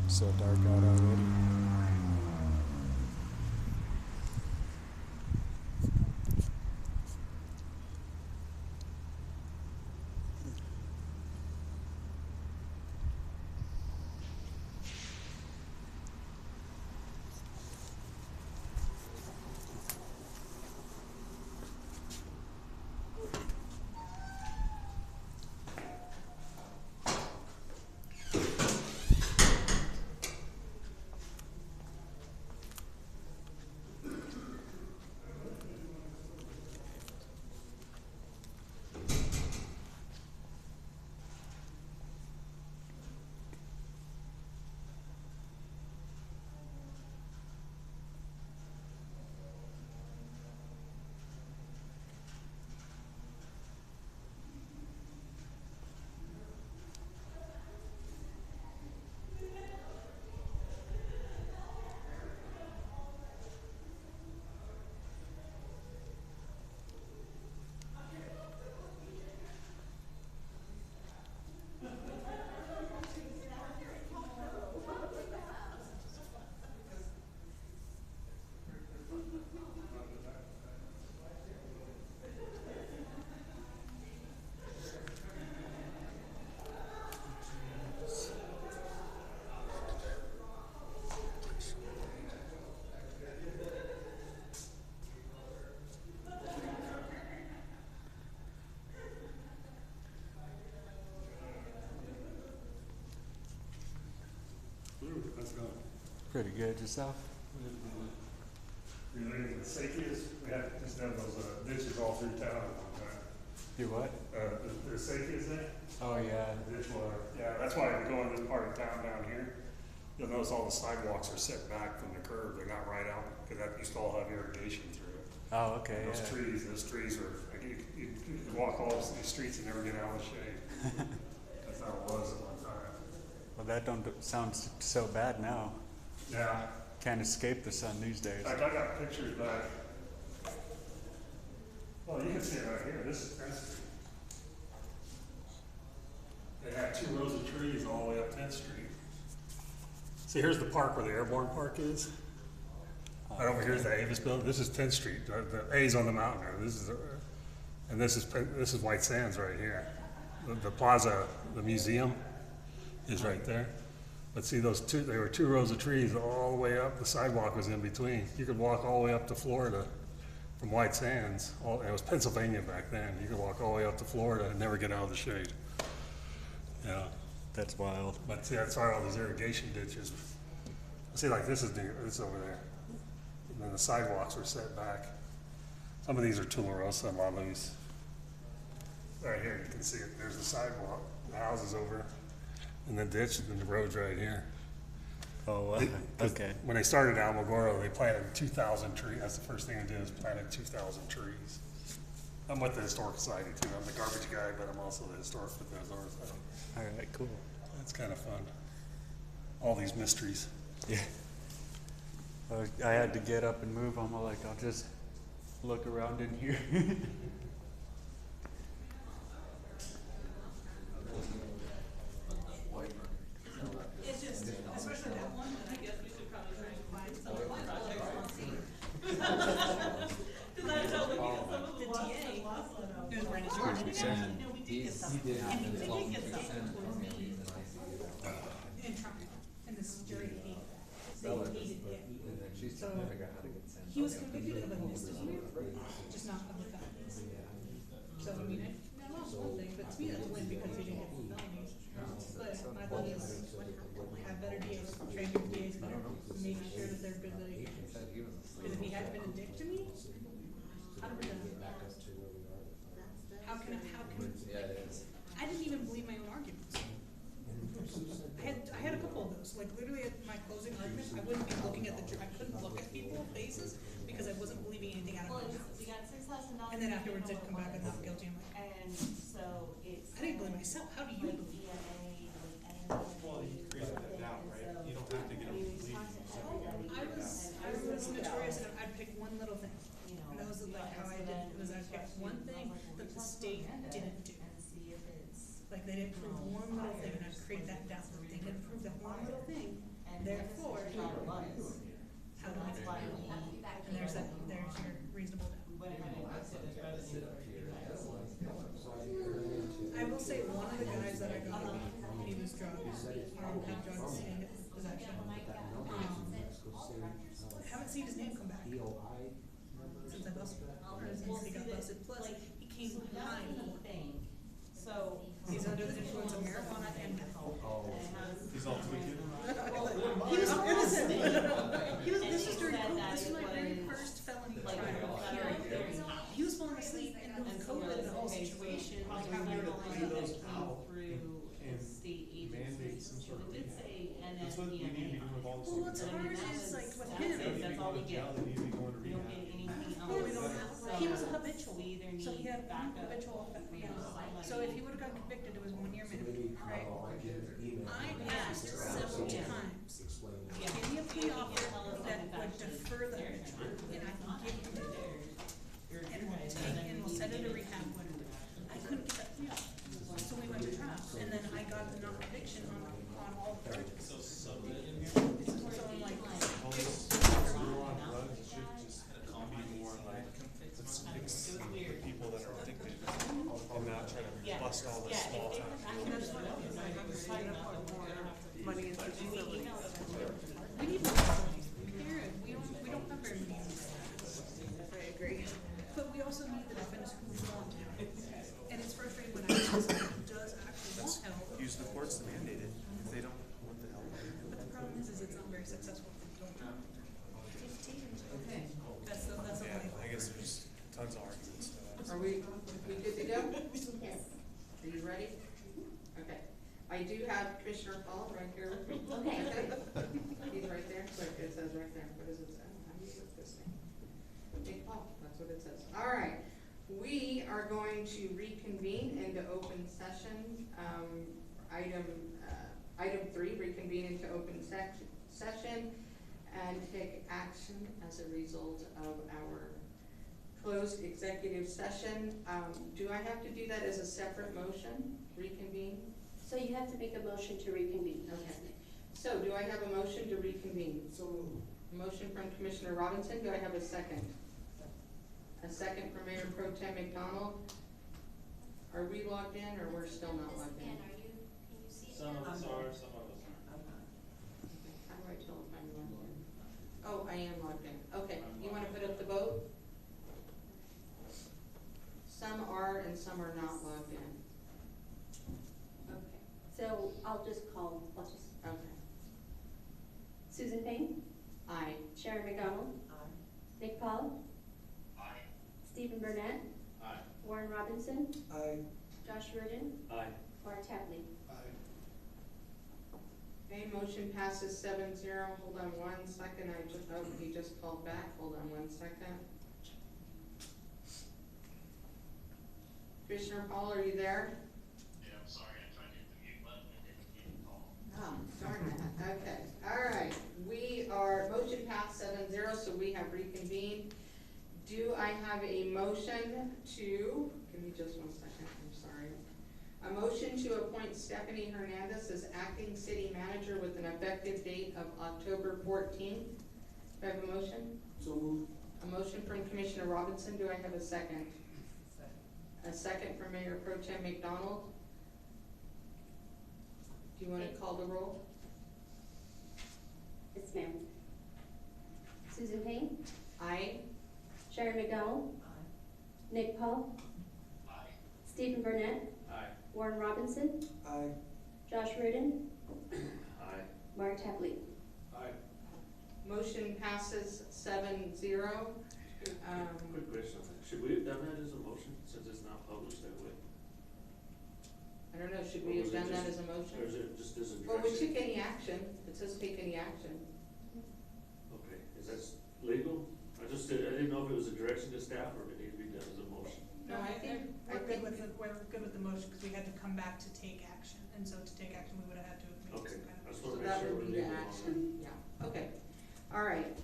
A: So dark out already.
D: Let's go.
A: Pretty good. Yourself?
D: You know, the safest, we have, just have those ditches all through town at one time.
A: Do what?
D: The safest there?
A: Oh, yeah.
D: Ditch water. Yeah, that's why if you go in this part of town down here, you'll notice all the sidewalks are set back from the curb. They're not right out, because that used to all have irrigation through it.
A: Oh, okay.
D: Those trees are, like, you walk all these streets and never get out of the shade. That's how it was at one time.
A: Well, that don't sound so bad now.
D: Yeah.
A: Can't escape the sun these days.
D: Like, I got pictures back. Well, you can see it right here. This is 10th Street. They had 2 rows of trees all the way up 10th Street. See, here's the park where the Airborne Park is. Right over here is the Avis building. This is 10th Street. The A's on the mountain there. This is, and this is White Sands right here. The plaza, the museum is right there. But see those there were 2 rows of trees all the way up. The sidewalk was in between. You could walk all the way up to Florida from White Sands. It was Pennsylvania back then. You could walk all the way up to Florida and never get out of the shade. Yeah.
A: That's wild.
D: But see, that's why all these irrigation ditches. See, like this is over there. And then the sidewalks were set back. Some of these are Tularosa and La Luz. Right here, you can see it. There's the sidewalk. The house is over. And the ditch and the road's right here.
A: Oh, okay.
D: When they started Alamogordo, they planted 2,000 trees. That's the first thing they did is planted 2,000 trees. I'm with the Historic Society too. I'm the garbage guy, but I'm also the Historic Society.
A: All right, cool.
D: That's kind of fun. All these mysteries.
A: Yeah. I had to get up and move. I'm like, I'll just look around in here.
F: It's just, especially that one, I guess we should probably try and find some projects on scene. Cause I know looking at some of the ones that lost one out.
B: It was right as
F: Oh,
B: yours.
F: we did actually, no, we did get some. And we did get some for me. In Trump, and this is Jerry Lee. They needed it. So, he was convicted of a misdemeanor, just not of the felonies. So, I mean, I lost one thing, but to me that's a win because he didn't get the felonies. But my thing is, have better DAs, train your DAs better, make sure that they're good litigators. Because if he hadn't been a dick to me, 100%. How can I didn't even believe my own arguments. I had a couple of those, like literally at my closing argument, I wouldn't be looking at I couldn't look at people's faces because I wasn't believing anything out of my mouth. We got $6,000.
B: And then afterwards they'd come back and not guilty, I'm like,
F: And so it's.
B: I didn't believe myself, how do you believe?
C: Well, you create that doubt, right? You don't have to get them to believe you.
B: I was notorious and I'd pick one little thing. And that was like how I did it, was I'd pick one thing that the state didn't do. Like they didn't prove one little thing and I'd create that doubt that they didn't prove that one little thing.
F: through a
C: And
F: state agency.
C: mandate some sort of
F: It did
C: rehab.
F: say, and then
C: That's what we need to be doing with all the
G: Well, what's
C: stuff.
F: I mean,
G: hard
F: that
G: is
F: was-
G: like with
F: that's
G: him.
F: it, that's all we get.
C: They need to be going to
F: We don't
C: rehab.
F: get anything else.
G: Well, we don't have, he was a
F: So,
G: habitual,
F: we either
G: so he
F: need
G: had one
F: backup.
G: habitual offense,
F: you
G: yeah.
F: know, somebody.
G: So if he would've got convicted, it was 1 year
A: So
G: minimum,
A: maybe
G: right?
A: I'll get an email.
G: I
F: Yeah.
G: asked several
F: Yeah.
G: times,
A: Explain it.
F: Yeah.
G: give me a plea offer
F: Tell us
G: that
F: if
G: would
F: it's
G: defer the
F: actually
G: habitual, and I can give him it.
F: Your
G: And we'll take, and we'll send it to rehab when, I couldn't get that plea offer. So we went to trial, and then I got the non-conviction on all the charges.
C: So subdivision here,
G: So I'm like,
C: all this, war on drugs, it should just be more like, let's fix the people that are addicted and not try to bust all the small time.
I: That's what I'm trying to put more money into facilities.
G: we need more facilities. Here, we don't have very many. I agree. But we also need the defendants who want help. And it's frustrating when I see someone who does actually want help.
C: Use the courts to mandate it if they don't want the help.
G: But the problem is it's not very successful if they don't have.
F: Okay.
G: That's the
C: Yeah,
G: only.
C: I guess there's tons of arguments to that.
L: Are we good to go?
E: Yes.
L: Are you ready? Okay. I do have Commissioner Paul right here.
E: Okay.
L: He's right there, so it says right there, what does it say? How do you get this thing? Big Paul, that's what it says. All right, we are going to reconvene into open session. Item 3, reconvene into open session and take action as a result of our closed executive session. Do I have to do that as a separate motion, reconvene?
E: So you have to make a motion to reconvene.
L: Okay. So do I have a motion to reconvene?
A: So
L: Motion from Commissioner Robinson, do I have a second? A second from Mayor Pro Tem McDonald. Are we logged in or we're still not logged in?
E: Are you, can you see?
K: Some of us are, some of us aren't.
L: How do I tell if I'm logged in? Oh, I am logged in. Okay, you wanna put up the vote? Some are and some are not logged in.
E: Okay, so I'll just,
L: Okay.
E: Susan Payne,
L: Aye.
E: Sharon McDonald, Nick Paul, Stephen Burnett,
K: Aye.
E: Warren Robinson,
A: I.
E: Josh Rudin,
K: Aye.
E: Laura Tapley.
L: Okay, motion passes 7-0. Hold on 1 second. He just called back. Hold on 1 second. Commissioner Paul, are you there?
K: Yeah, I'm sorry, I tried to hit the mute button and didn't get the call.
L: Oh, darn that. Okay, all right. Motion passed 7-0, so we have reconvened. Do I have a motion to, give me just 1 second, I'm sorry. A motion to appoint Stephanie Hernandez as acting city manager with an effective date of October 14th. Do I have a motion?
A: So moved.
L: A motion from Commissioner Robinson. Do I have a second? A second from Mayor Pro Tem McDonald. Do you want to call the roll?
E: Yes, ma'am. Susan Payne,
L: Aye.
E: Sharon McDonald, Nick Paul,
K: Aye.
E: Stephen Burnett,
K: Aye.
E: Warren Robinson,
A: I.
E: Josh Rudin,
K: Aye.
E: Laura Tapley.
K: Aye.
L: Motion passes 7-0.
K: Quick question, should we have done that as a motion, since it's not published that way?
L: I don't know, should
K: Or
L: we
K: was
L: have
K: it
L: done that
K: just-
L: as a motion?
K: Or is it just as a
L: Well, we
K: direction?
L: took any action. It says take any action.
K: Okay, is that legal? I didn't know if it was a direction to staff or if it needed to be done as a motion.
L: No, I think,
G: We're good with the motion, because we had to come back to take action, and so to take action, we would have had to make
K: Okay,
G: some kind
K: I
G: of.
K: just
L: so
K: wanna make
L: that
K: sure
L: would
K: we're
L: be the
K: legal on that.
L: action, yeah, okay. All right,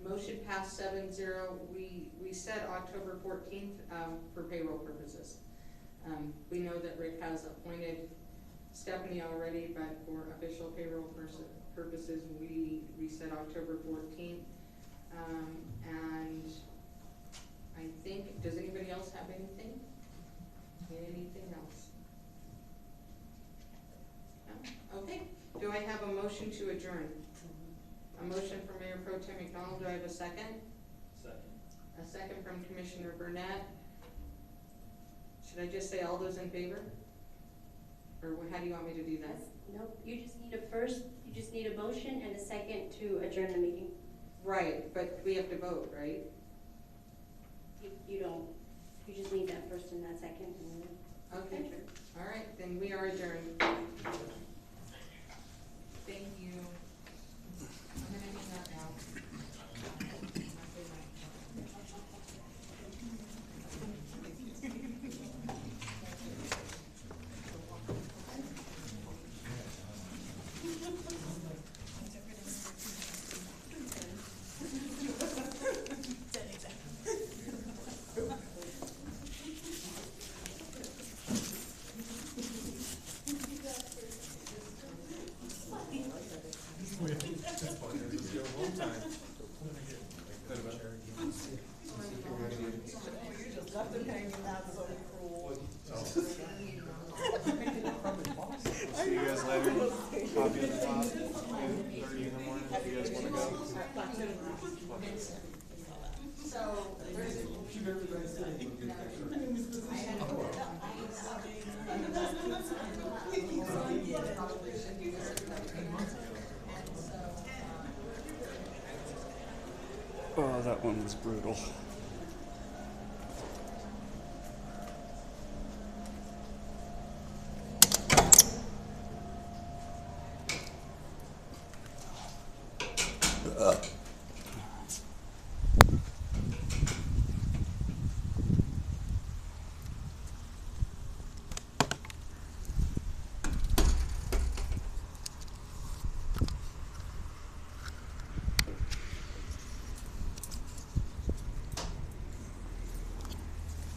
L: motion passed 7-0. We said October 14th, for payroll purposes. We know that Rick has appointed Stephanie already, but for official payroll purposes, we said October 14th. And I think, does anybody else have anything? Anything else? No? Okay, do I have a motion to adjourn? A motion from Mayor Pro Tem McDonald, do I have a second?
K: Second.
L: A second from Commissioner Burnett. Should I just say all those in favor? Or how do you want me to do that?
E: Nope, you just need a motion and a second to adjourn the meeting.
L: Right, but we have to vote, right?
E: You don't. You just need that first and that second, and then.
L: Okay, all right, then we are adjourned. Thank you. I'm gonna hang that now.
B: Left him hanging, that's so cruel.
C: See you guys later. Copy of the file. 2:30 in the morning if you guys wanna go.
L: So, there's
J: Oh, that one was brutal.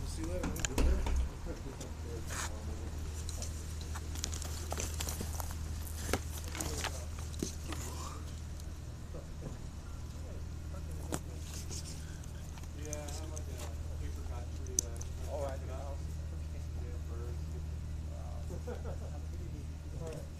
C: See you later. Yeah, I'm like a paper factory that. Oh, I know. Yeah, birds. Wow.